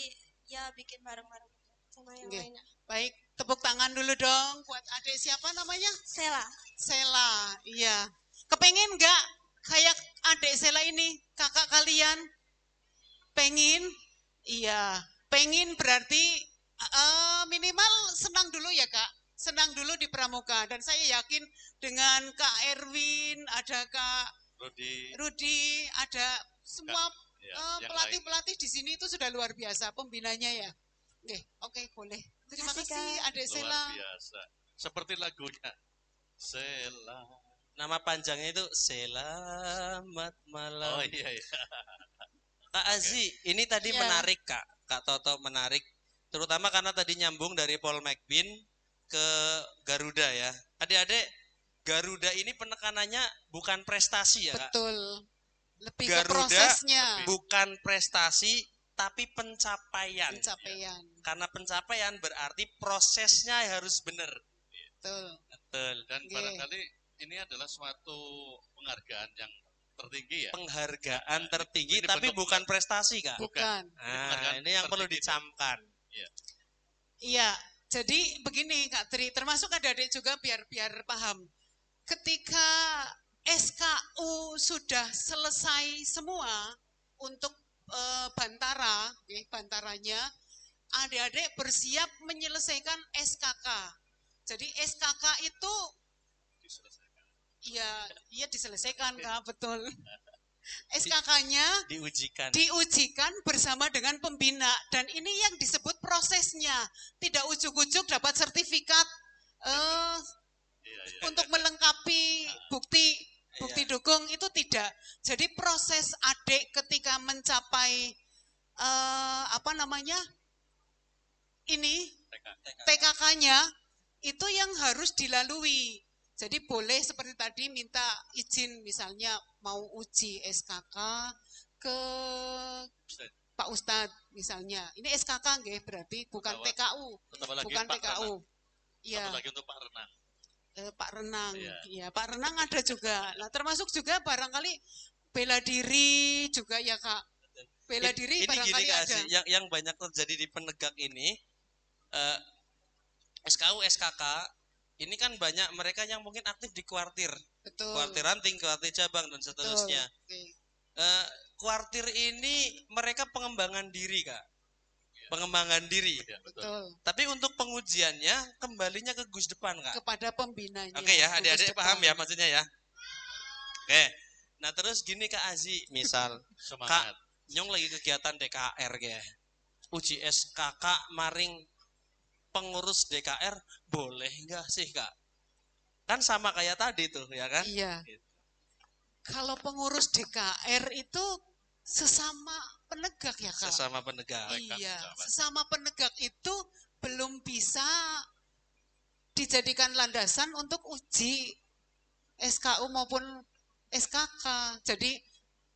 ya bikin bareng-bareng sama yang lainnya. Baik, tepuk tangan dulu dong buat adik siapa namanya? Sela, iya. Kepengen nggak kayak adik Sela ini, kakak kalian? Pengen? Iya, pengen berarti minimal senang dulu ya Kak. Senang dulu di pramuka. Dan saya yakin dengan Kak Erwin, ada Kak Rudi, ada semua pelatih-pelatih di sini itu sudah luar biasa pembinanya ya. Oke, boleh. Terima kasih adik Sela. Luar biasa. Seperti lagunya. Sela. Nama panjangnya itu Selamat Malam. Oh iya. Kak Azi, ini tadi menarik Kak Toto menarik. Terutama karena tadi nyambung dari Paul McBean ke Garuda ya. Adik-adik, Garuda ini penekanannya bukan prestasi ya Kak. Betul. Lebih ke Garuda prosesnya. bukan prestasi tapi pencapaian. Pencapaian. Karena pencapaian berarti prosesnya harus benar. Betul. Betul. Dan Oke. barangkali ini adalah suatu penghargaan yang tertinggi ya. Penghargaan tertinggi Ini tapi bentuk- bukan prestasi Kak. Bukan. Nah, ini yang perlu tertinggi. dicamkan. Iya, jadi begini Kak Tri, termasuk adik-adik juga biar paham. Ketika SKU sudah selesai semua untuk Bantara, bantaranya, adik-adik bersiap menyelesaikan SKK. Jadi SKK itu iya diselesaikan Kak, betul. SKK-nya diujikan bersama dengan pembina dan ini yang disebut prosesnya, tidak ujuk-ujuk dapat sertifikat untuk melengkapi bukti dukung itu tidak. Jadi proses adik ketika mencapai ini TKK-nya itu yang harus dilalui. Jadi boleh seperti tadi minta izin misalnya mau uji SKK ke Pak Ustadz misalnya. Ini SKK nggih berarti bukan TKU. Bukan TKU. Iya. Apalagi untuk Pak Renang. Pak Renang. Iya. Iya, Pak Renang ada juga. Nah, termasuk juga barangkali bela diri juga ya, Kak. Bela diri Ini barangkali gini Kak ada. Azi, yang banyak terjadi di penegak ini SKU, SKK ini kan banyak mereka yang mungkin aktif di kuartir, Betul. kuartir ranting, kuartir cabang dan seterusnya. Oke. Kuartir ini mereka pengembangan diri Kak, pengembangan diri. Ya, betul. Betul. Tapi untuk pengujiannya kembalinya ke Gus Depan Kak. Kepada pembinanya. Oke ya, Gus adik-adik Depan. paham ya maksudnya ya. Oke, nah terus gini Kak Azi, misal Semangat. Nyong lagi kegiatan DKR ya, uji SKK maring pengurus DKR boleh nggak sih Kak? Kan sama kayak tadi tuh ya kan? Iya. Gitu. Kalau pengurus DKR itu sesama penegak ya, Kak? Sesama penegak. Iya, sesama penegak itu belum bisa dijadikan landasan untuk uji SKU maupun SKK. Jadi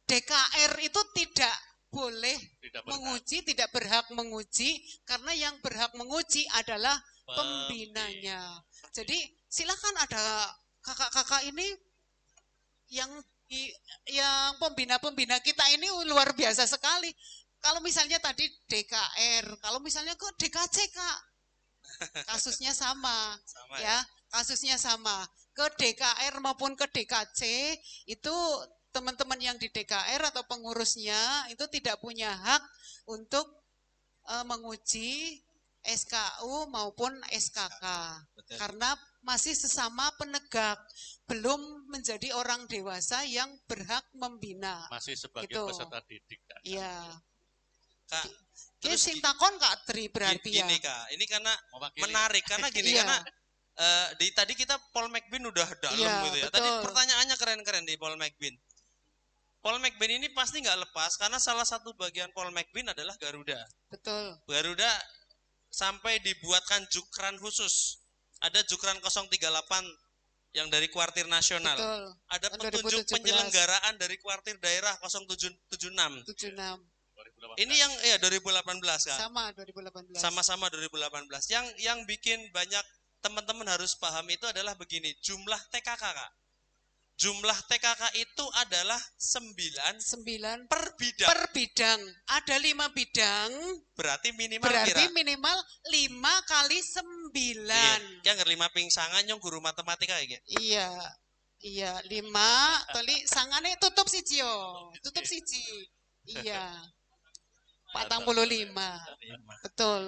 DKR itu tidak boleh Tidak berhak. menguji, tidak berhak menguji, karena yang berhak menguji adalah pembinanya. Jadi silakan ada kakak-kakak ini yang pembina-pembina kita ini luar biasa sekali. Kalau misalnya tadi DKR, kalau misalnya ke DKC Kak, kasusnya sama, Sama ya, kasusnya sama. Ke DKR maupun ke DKC itu teman-teman yang di DKR atau pengurusnya itu tidak punya hak untuk menguji SKU maupun SKK. Betul. Karena masih sesama penegak, belum menjadi orang dewasa yang berhak membina. Masih sebagai Gitu. peserta didik. Kak. Iya. Kak, Terus terus sing takon Kak Tri berarti ya. gini Kak, ini karena Mewakili. menarik karena gini Iya. karena tadi kita Paul McBean udah dalam Iya, gitu ya. Tadi betul. pertanyaannya keren-keren di Paul McBean. Paul McBean ini pasti nggak lepas karena salah satu bagian Paul McBean adalah Garuda. Betul. Garuda sampai dibuatkan jukran khusus. Ada jukran 038 yang dari kuartir nasional. Betul. Ada Tahun petunjuk 2017. penyelenggaraan dari kuartir daerah 0776. 76. 2018. Ini yang 2018 Kak. Sama 2018. Sama-sama 2018. Yang bikin banyak teman-teman harus paham itu adalah begini, jumlah TKK Kak. Jumlah TKK itu adalah 9 per bidang. Per bidang. Ada 5 bidang, Berarti minimal berarti kira. minimal 5 kali 9. Yang 5 pingsangan yang guru matematika kayak gitu. Iya. Iya, 5 toli sangane tutup siji yo. Tutup siji. Iya. 45. Betul.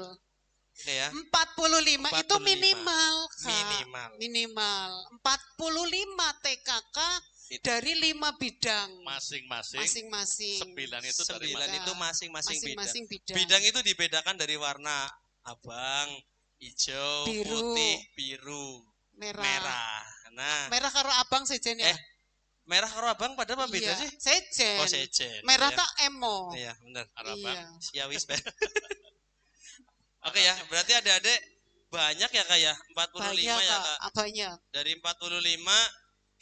Oke ya. 45 itu 45. minimal, Kak. Minimal. Minimal. 45 TKK dari 5 bidang Masing-masing. masing-masing. 9 itu dari 9 Iya. itu masing-masing bidang. Masing-masing bidang. Bidang itu dibedakan dari warna abang, hijau, Biru. putih, biru, merah. merah. Nah, Merah karo abang sejen ya? merah karo abang pada apa beda Iya, sih? sejen. Oh, sejen. Merah Iya. tak emo. Iya, benar. Arabang. Iya. Ya wis. Oke ya, berarti adik-adik banyak ya Kak ya, 45 Banyak ya Kak, Kak. banyak. Dari 45,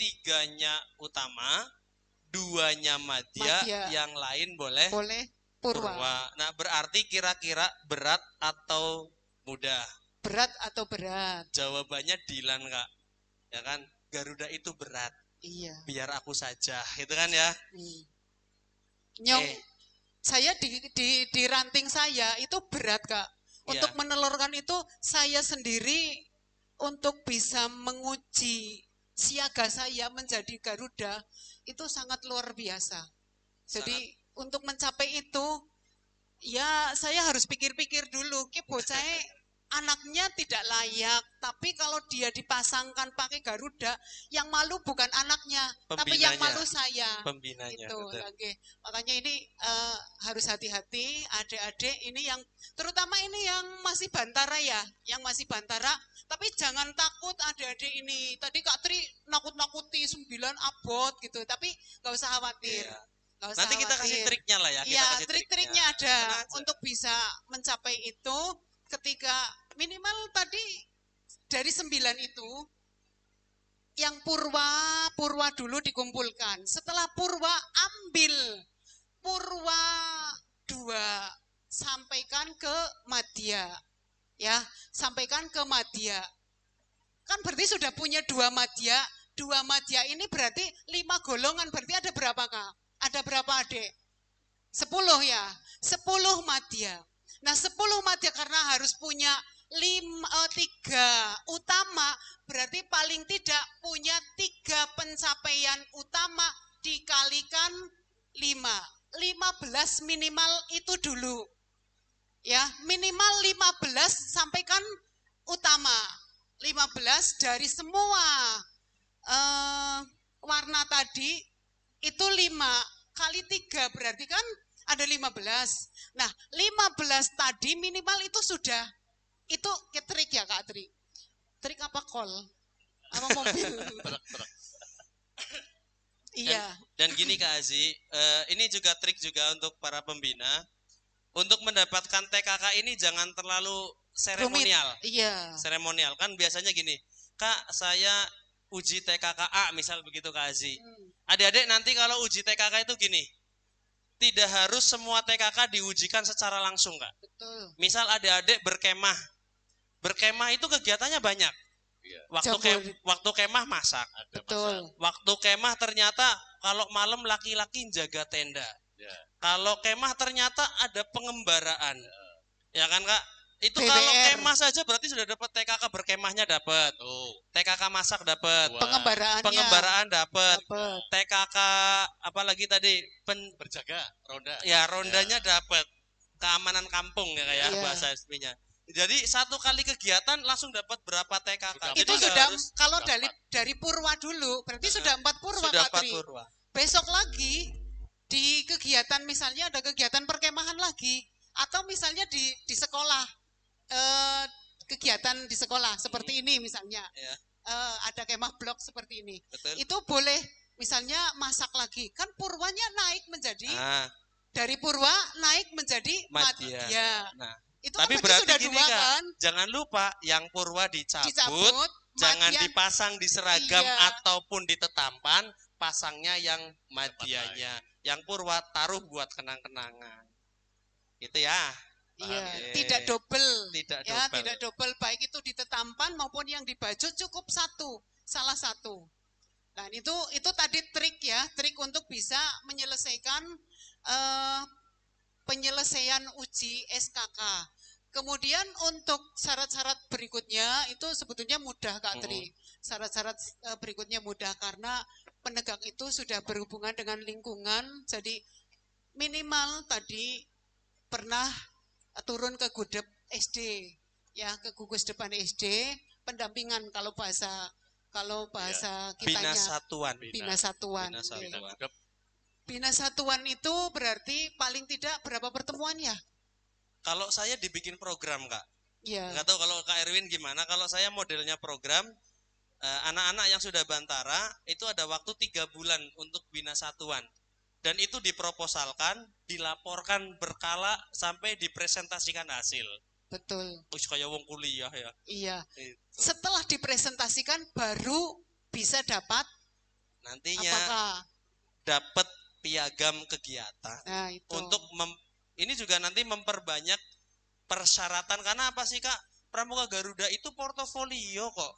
3-nya utama, 2-nya madya, Madya. yang lain boleh Boleh purwa. Nah, berarti kira-kira berat atau mudah? Berat atau berat? Jawabannya Dilan Kak. Ya kan? Garuda itu berat. Iya. Biar aku saja, gitu kan ya? Nyong, saya di ranting saya itu berat Kak. Untuk menelurkan itu saya sendiri untuk bisa menguji siaga saya menjadi Garuda itu sangat luar biasa. Jadi untuk mencapai itu ya saya harus pikir-pikir dulu. Ki bocah anaknya tidak layak, tapi kalau dia dipasangkan pakai Garuda, yang malu bukan anaknya, tapi yang malu saya. Pembinanya. Itu, okay. Makanya ini harus hati-hati, adik-adik ini yang terutama ini yang masih bantara ya, yang masih bantara. Tapi jangan takut adik-adik ini. Tadi Kak Tri nakut-nakuti 9 abot gitu, tapi nggak usah khawatir. Iya. Nanti kita kasih triknya lah ya. Iya, trik-triknya ada untuk bisa mencapai itu. Ketika minimal tadi dari 9 itu yang purwa dulu dikumpulkan. Setelah purwa ambil purwa 2 sampaikan ke madya. Ya, sampaikan ke madya. Kan berarti sudah punya 2 madya. 2 madya ini berarti 5 golongan. Berarti ada berapa Kak? Ada berapa adik? 10 ya. 10 madya. Nah 10 madya karena harus punya 3 utama, berarti paling tidak punya 3 pencapaian utama dikalikan 5. 15 minimal itu dulu. Ya, minimal 15 sampaikan utama. 15 dari semua warna tadi itu 5 kali 3 berarti kan ada 15. Nah, 15 tadi minimal itu sudah. Itu trik ya Kak Tri? Trik apa kol? Apa mobil? Iya. Dan gini Kak Azi, ini juga trik juga untuk para pembina. Untuk mendapatkan TKK ini jangan terlalu seremonial. Iya. Seremonial kan biasanya gini, Kak saya uji TKK A misal begitu Kak Azi. Adik-adik nanti kalau uji TKK itu gini, tidak harus semua TKK diujikan secara langsung Kak. Betul. Misal adik-adik berkemah. Berkemah itu kegiatannya banyak. Waktu kemah masak. Betul. Waktu kemah ternyata kalau malam laki-laki jaga tenda. Kalau kemah ternyata ada pengembaraan. Ya kan Kak? Itu BBR. Kalau kemah saja berarti sudah dapat TKK berkemahnya dapat. TKK masak dapat. Pengembaraan dapat. TKK apalagi tadi berjaga ronda. Ya, rondanya dapat. Keamanan kampung ya kayak bahasa SP-nya. Jadi 1 kali kegiatan langsung dapat berapa TKK. Itu sudah kalau dari purwa dulu, berarti sudah 4 purwa sudah Kak Tri. 4 purwa. Besok lagi di kegiatan misalnya ada kegiatan perkemahan lagi atau misalnya di sekolah kegiatan di sekolah seperti ini misalnya ada kemah blok seperti ini. Betul. Itu boleh misalnya masak lagi kan purwanya naik menjadi dari purwa naik menjadi madya. Nah, itu tapi kan berarti sudah gini 2 Kak, kan? Jangan lupa yang purwa dicabut jangan dipasang di seragam ataupun di tetampan, pasangnya yang madyanya. Yang purwa taruh buat kenang-kenangan. Itu ya. Iya, tidak double. Tidak double baik itu di tetampan maupun yang di baju cukup salah satu. Nah, itu tadi trik ya, trik untuk bisa menyelesaikan penyelesaian uji SKK. Kemudian untuk syarat-syarat berikutnya itu sebetulnya mudah Kak Tri. Syarat-syarat berikutnya mudah karena penegak itu sudah berhubungan dengan lingkungan. Jadi minimal tadi pernah turun ke Gudep SD, ya ke gugus depan SD, pendampingan kalau bahasa kitanya. Bina satuan. Bina satuan itu berarti paling tidak berapa pertemuan ya? Kalau saya dibikin program Kak. Iya. Nggak tahu kalau Kak Erwin gimana. Kalau saya modelnya program, anak-anak yang sudah bantara itu ada waktu 3 bulan untuk bina satuan. Dan itu diproposalkan, dilaporkan berkala sampai dipresentasikan hasil. betul. Wis kayak wong kuliah ya. Iya. Itu. Setelah dipresentasikan baru bisa dapat Nantinya apakah. dapat piagam kegiatan. Nah, itu. Untuk ini juga nanti memperbanyak persyaratan, karena apa sih Kak? Pramuka Garuda itu portofolio kok.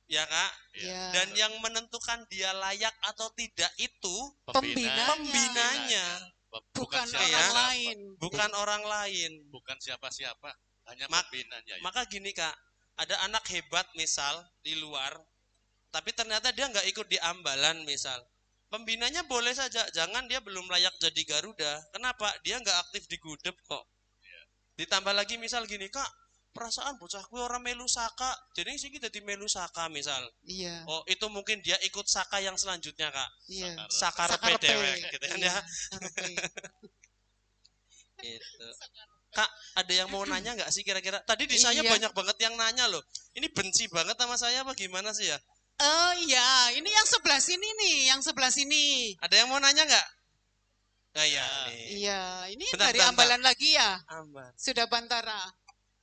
Ya Kak? Ya. Dan yang menentukan dia layak atau tidak itu Pembinanya. Bukan siapa- orang siapa. lain. bukan orang lain. Bukan siapa-siapa, hanya Mak- pembinanya. Ya. Maka gini Kak, ada anak hebat misal di luar, tapi ternyata dia nggak ikut di ambalan misal. Pembinanya boleh saja, jangan dia belum layak jadi Garuda. Kenapa? Dia nggak aktif di Gudep kok. Ditambah lagi misal gini Kak, perasaan bocah kuwi orang melu saka, jadi sing dadi melu saka misal. Iya. Oh, itu mungkin dia ikut saka yang selanjutnya Kak. Iya. Sakarepe Sakarepe. dewek gitu kan Iya, ya. sakarepe. Gitu. Kak, ada yang mau nanya nggak sih kira-kira? Tadi di saya Iya. banyak banget yang nanya loh. Ini benci banget sama saya apa gimana sih ya? Oh iya, ini yang sebelah sini nih, yang sebelah sini. Ada yang mau nanya nggak? Nah, ya, nih. Iya, ini Bentar, dari bentar, ambalan lagi ya. Amban. Sudah Bantara.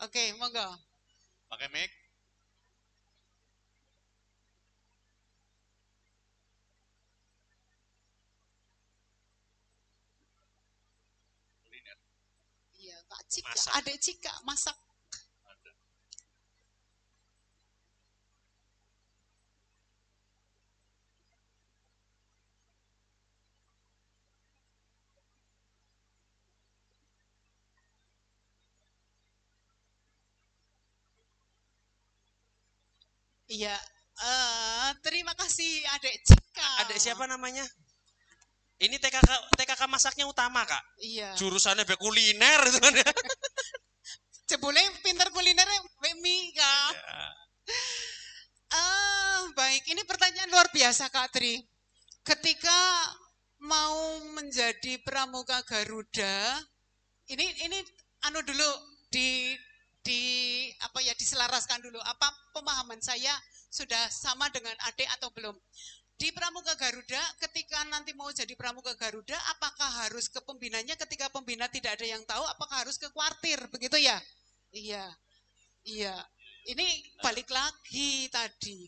Oke, monggo. Pakai mic. Iya, Kak Cika, Masak. Adik Cika masak. Iya, terima kasih Adik Cika. Adik siapa namanya? Ini TKK masaknya utama Kak. Iya. Jurusannya be kuliner itu kan ya. Jebule pinter kulinernya Mbak Mika. Baik, ini pertanyaan luar biasa Kak Tri. Ketika mau menjadi pramuka Garuda, ini anu dulu di apa ya, diselaraskan dulu. Apa pemahaman saya sudah sama dengan adik atau belum? Di Pramuka Garuda, ketika nanti mau jadi Pramuka Garuda, apakah harus ke pembinanya? Ketika pembina tidak ada yang tahu, apakah harus ke kuartir? Begitu ya? Iya, iya. Ini balik lagi tadi.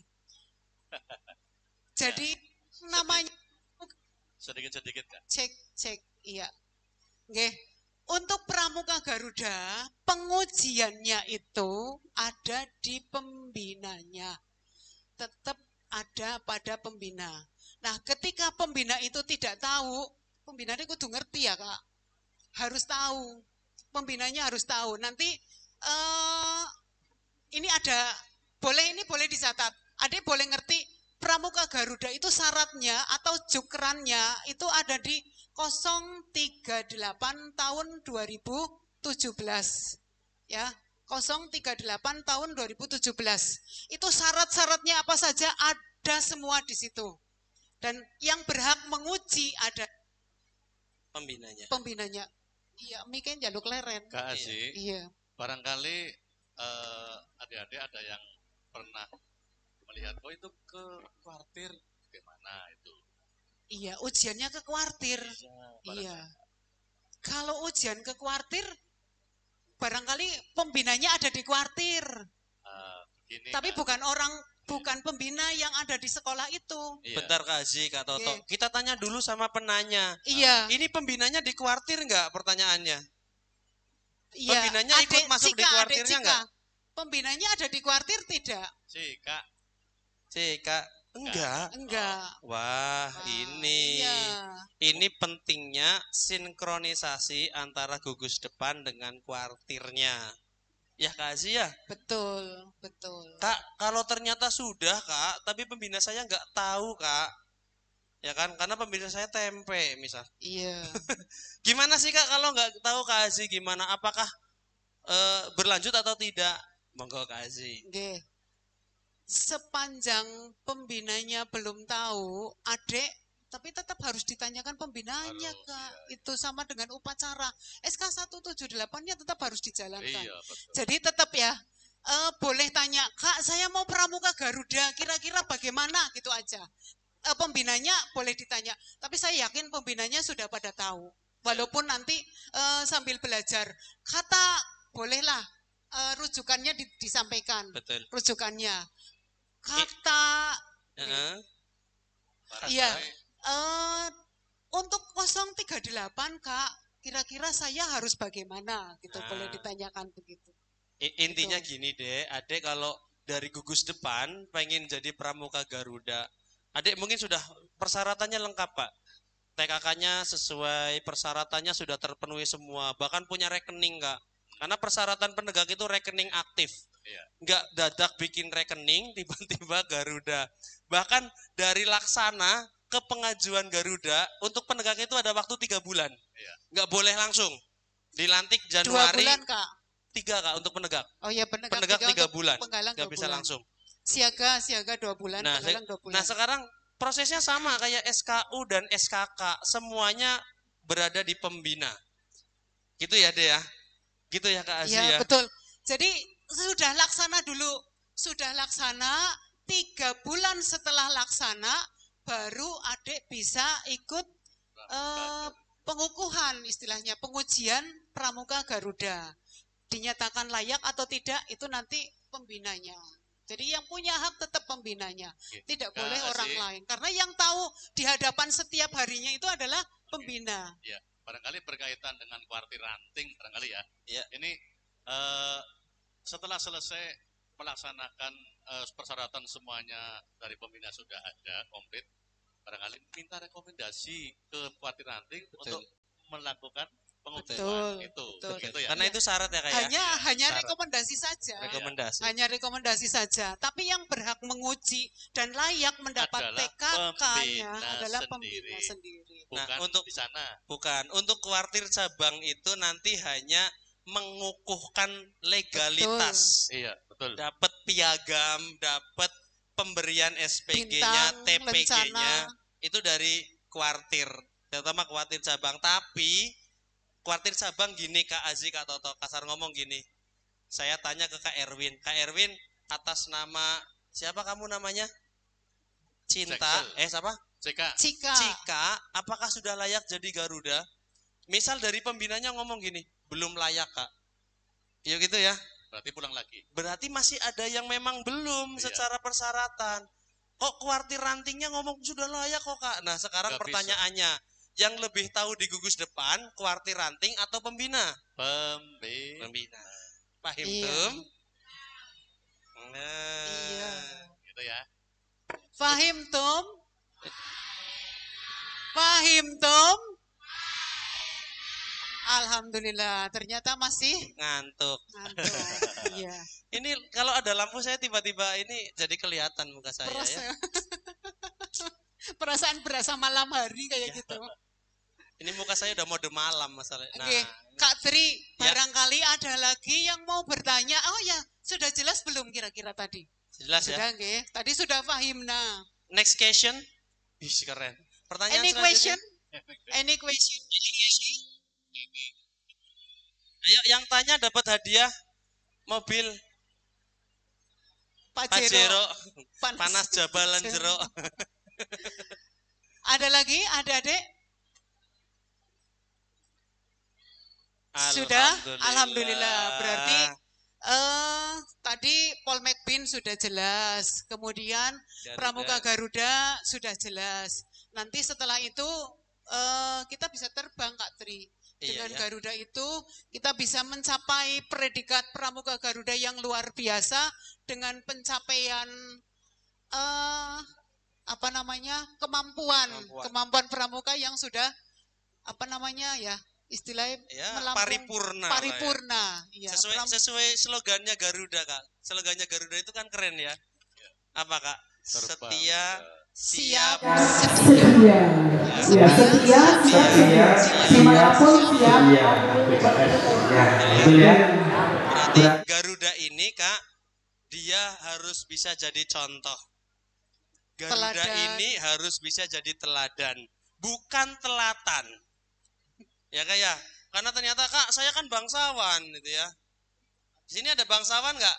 Jadi namanya Sedikit-sedikit Kak. cek, iya. Nggih. Untuk Pramuka Garuda, pengujiannya itu ada di pembinanya. Tetap ada pada pembina. Nah, ketika pembina itu tidak tahu, pembina itu kudu ngerti ya Kak. Harus tahu. Pembinanya harus tahu. Nanti ini ada, ini boleh dicatat. Adik boleh ngerti, Pramuka Garuda itu syaratnya atau jukrannya itu ada di 038 tahun 2017. Ya, 038 tahun 2017. Itu syarat-syaratnya apa saja ada semua di situ. Dan yang berhak menguji ada pembinanya. Iya, mikir jaluk leren. Kak Aziz, Iya. barangkali adik-adik ada yang pernah melihat, oh itu ke kuartir, bagaimana itu? Iya, ujiannya ke kuartir. Iya. Kalau ujian ke kuartir, barangkali pembinanya ada di kuartir. Begini, Tapi Kak. bukan pembina yang ada di sekolah itu. Iya. Bentar Kak Aziz, Kak Toto. Oke. Kita tanya dulu sama penanya. Iya. Ini pembinanya di kuartir nggak pertanyaannya? Iya. Pembinanya ikut masuk di kuartirnya nggak? Pembinanya ada di kuartir tidak? Si Kak, Kak. Enggak. Enggak. Wah, ini. Iya. Ini pentingnya sinkronisasi antara gugus depan dengan kuartirnya. Ya Kak Aziz ya? Betul, betul. Kak, kalau ternyata sudah Kak, tapi pembina saya nggak tahu Kak. Ya kan, karena pembina saya tempe misal. Iya. Gimana sih Kak kalau nggak tahu Kak Aziz gimana? Apakah berlanjut atau tidak? Monggo Kak Aziz. Nggih. Sepanjang pembinanya belum tahu, adik, tapi tetap harus ditanyakan pembinanya, Harus, Kak. iya. Itu sama dengan upacara. SK 178-nya tetap harus dijalankan. iya betul. Jadi tetap ya, boleh tanya, Kak, saya mau Pramuka Garuda, kira-kira bagaimana? Gitu aja. Pembinanya boleh ditanya, tapi saya yakin pembinanya sudah pada tahu. Walaupun nanti sambil belajar, kata bolehlah rujukannya disampaikan. Betul. Rujukannya. Kata Heeh. iya. Untuk 038 Kak, kira-kira saya harus bagaimana gitu, boleh ditanyakan begitu. Intinya gini deh, Adek kalau dari gugus depan pengen jadi pramuka Garuda, Adek mungkin sudah persyaratannya lengkap Pak. TKK-nya sesuai persyaratannya sudah terpenuhi semua, bahkan punya rekening Kak. Karena persyaratan penegak itu rekening aktif. Enggak dadak bikin rekening tiba-tiba Garuda. Bahkan dari laksana ke pengajuan Garuda untuk penegak itu ada waktu 3 bulan. Enggak boleh langsung. Dilantik Januari. 2 bulan Kak. 3 Kak untuk penegak. Oh iya, penegak 3 bulan. Enggak 2 bisa bulan. langsung. Siaga 2 bulan, Nah, penggalang 2 bulan. nah sekarang prosesnya sama kayak SKU dan SKK, semuanya berada di pembina. Gitu ya, Dea? Gitu ya Kak Aziz ya? Ya, betul. Jadi sudah laksana dulu. Sudah laksana, 3 bulan setelah laksana, baru adik bisa ikut pengukuhan istilahnya, pengujian pramuka Garuda. Dinyatakan layak atau tidak, itu nanti pembinanya. Jadi yang punya hak tetap pembinanya, tidak boleh orang lain. Karena yang tahu di hadapan setiap harinya itu adalah pembina. Ya, barangkali berkaitan dengan kuartir ranting, barangkali ya. Ini setelah selesai melaksanakan persyaratan semuanya dari pembina sudah ada, komplit, barangkali minta rekomendasi ke kuartir ranting untuk melakukan pengukuhan itu. Begitu ya? Karena itu syarat ya Kak ya? Hanya rekomendasi saja. Rekomendasi. Hanya rekomendasi saja. Tapi yang berhak menguji dan layak mendapat TKK-nya adalah pembina sendiri. Nah, bukan untuk di sana. Bukan, untuk kuartir cabang itu nanti hanya mengukuhkan legalitas. Iya, betul. Dapat piagam, dapat pemberian SPG-nya, TPG-nya, itu dari kuartir, terutama kuartir cabang. Tapi kuartir cabang gini Kak Aziz, Kak Toto, kasar ngomong gini. Saya tanya ke Kak Erwin. Kak Erwin, atas nama siapa kamu namanya? Cinta, siapa? Cika, apakah sudah layak jadi Garuda? Misal dari pembinanya ngomong gini, belum layak Kak. Ya gitu ya. Berarti pulang lagi. Berarti masih ada yang memang belum secara persyaratan. Kok kuartir rantingnya ngomong sudah layak kok Kak? Nah sekarang pertanyaannya, yang lebih tahu di gugus depan, kuartir ranting atau pembina? Pembina. Pahim Tum? Nah. Iya. Gitu ya. Fahim Tum? Fahim Tum? Alhamdulillah, ternyata masih ngantuk. Iya. Ini kalau ada lampu saya tiba-tiba ini jadi kelihatan muka saya ya. Perasaan berasa malam hari kayak gitu. Ini muka saya udah mode malam masalahnya. Nah, Kak Tri, barangkali ada lagi yang mau bertanya. Oh ya, sudah jelas belum kira-kira tadi? Jelas sudah, ya? Sudah, tadi sudah paham. Nah. Next question. Ih, keren. Pertanyaan Any question? Any question? Ayo yang tanya dapat hadiah mobil Pajero. Panas jabalan jero. Ada lagi? Ada Dek? Sudah? Alhamdulillah. Berarti tadi Paul McBean sudah jelas. Kemudian Pramuka Garuda sudah jelas. Nanti setelah itu kita bisa terbang Kak Tri. Dengan Garuda itu kita bisa mencapai predikat Pramuka Garuda yang luar biasa dengan pencapaian kemampuan pramuka yang sudah istilahnya paripurna. Ya, sesuai slogannya Garuda Kak. Slogannya Garuda itu kan keren ya. Apa Kak? Setia, siap, setia, dimanapun siap. Berarti Garuda ini Kak, dia harus bisa jadi contoh. Garuda ini harus bisa jadi teladan, bukan telatan. Ya Kak ya, karena ternyata Kak, saya kan bangsawan gitu ya. Di sini ada bangsawan nggak?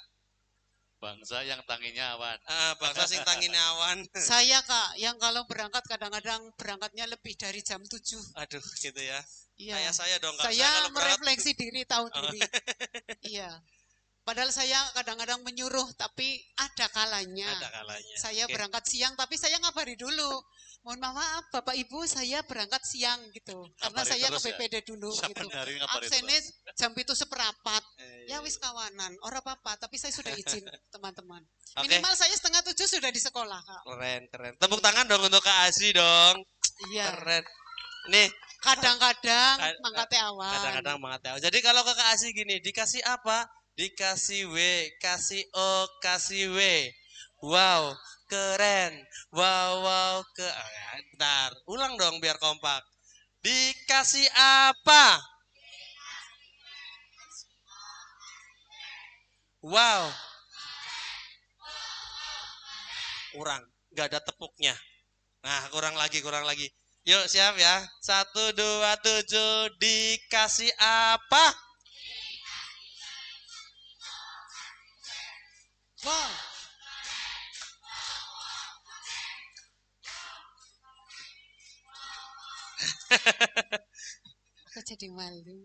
Bangsa yang tanginya awan. Bangsa sing tanginya awan. Saya Kak, yang kalau berangkat kadang-kadang berangkatnya lebih dari jam 7. Aduh, gitu ya. Iya. Kayak saya dong Kak. Saya merefleksi diri, tahu diri. Iya. Padahal saya kadang-kadang menyuruh, tapi ada kalanya. Ada kalanya. Saya Oke. berangkat siang, tapi saya ngabari dulu. Mohon maaf, Bapak Ibu, saya berangkat siang gitu. Karena Ngabari saya ke terus ya? PPD dulu gitu. Saben hari ngabari Absennya jam itu seperempat. Iya, Ya wis kawanan, ora apa-apa, tapi saya sudah izin teman-teman. Oke. Minimal saya 6:30 sudah di sekolah, Kak. Keren, keren. Tepuk tangan dong untuk Kak Asi dong. Iya. Keren. Nih, Kadang-kadang mangkatnya awal. kadang-kadang banget ya. Jadi kalau ke Kak Asi gini, dikasih apa? Dikasih W, kasih O, kasih W. Wow, keren. Wow, wow, bentar. Ulang dong biar kompak. Dikasih apa? Wow. Kurang, nggak ada tepuknya. Nah, kurang lagi, kurang lagi. Yuk, siap ya. 1, 2, 7. Dikasih apa? Wow. Aku jadi malu.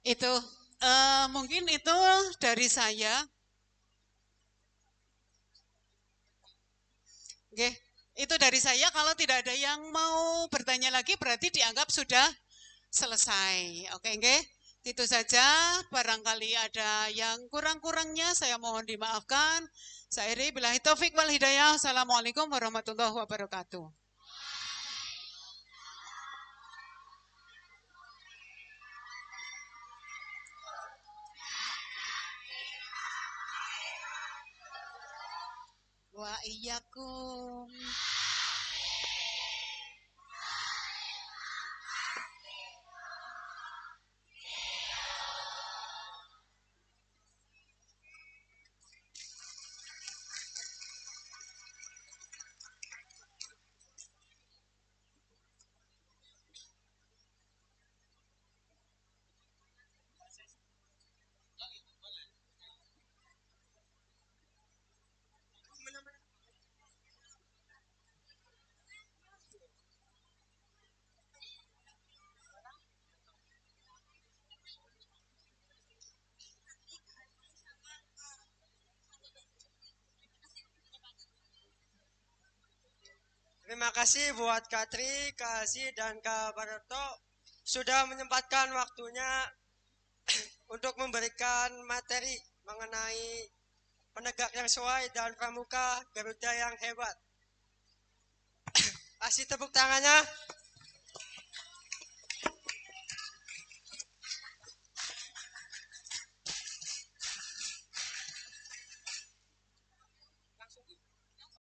Itu mungkin itu dari saya. Oke, itu dari saya. Kalau tidak ada yang mau bertanya lagi, berarti dianggap sudah selesai. Oke, oke. Itu saja. Barangkali ada yang kurang-kurangnya, saya mohon dimaafkan. Saya Iri, billahi taufik wal hidayah. Assalamualaikum warahmatullahi wabarakatuh. Wa iyyakum. Terima kasih buat Kak Tri, Kak Asi, dan Kak Barto sudah menyempatkan waktunya untuk memberikan materi mengenai penegak yang sesuai dan pramuka Garuda yang hebat. Kasih tepuk tangannya.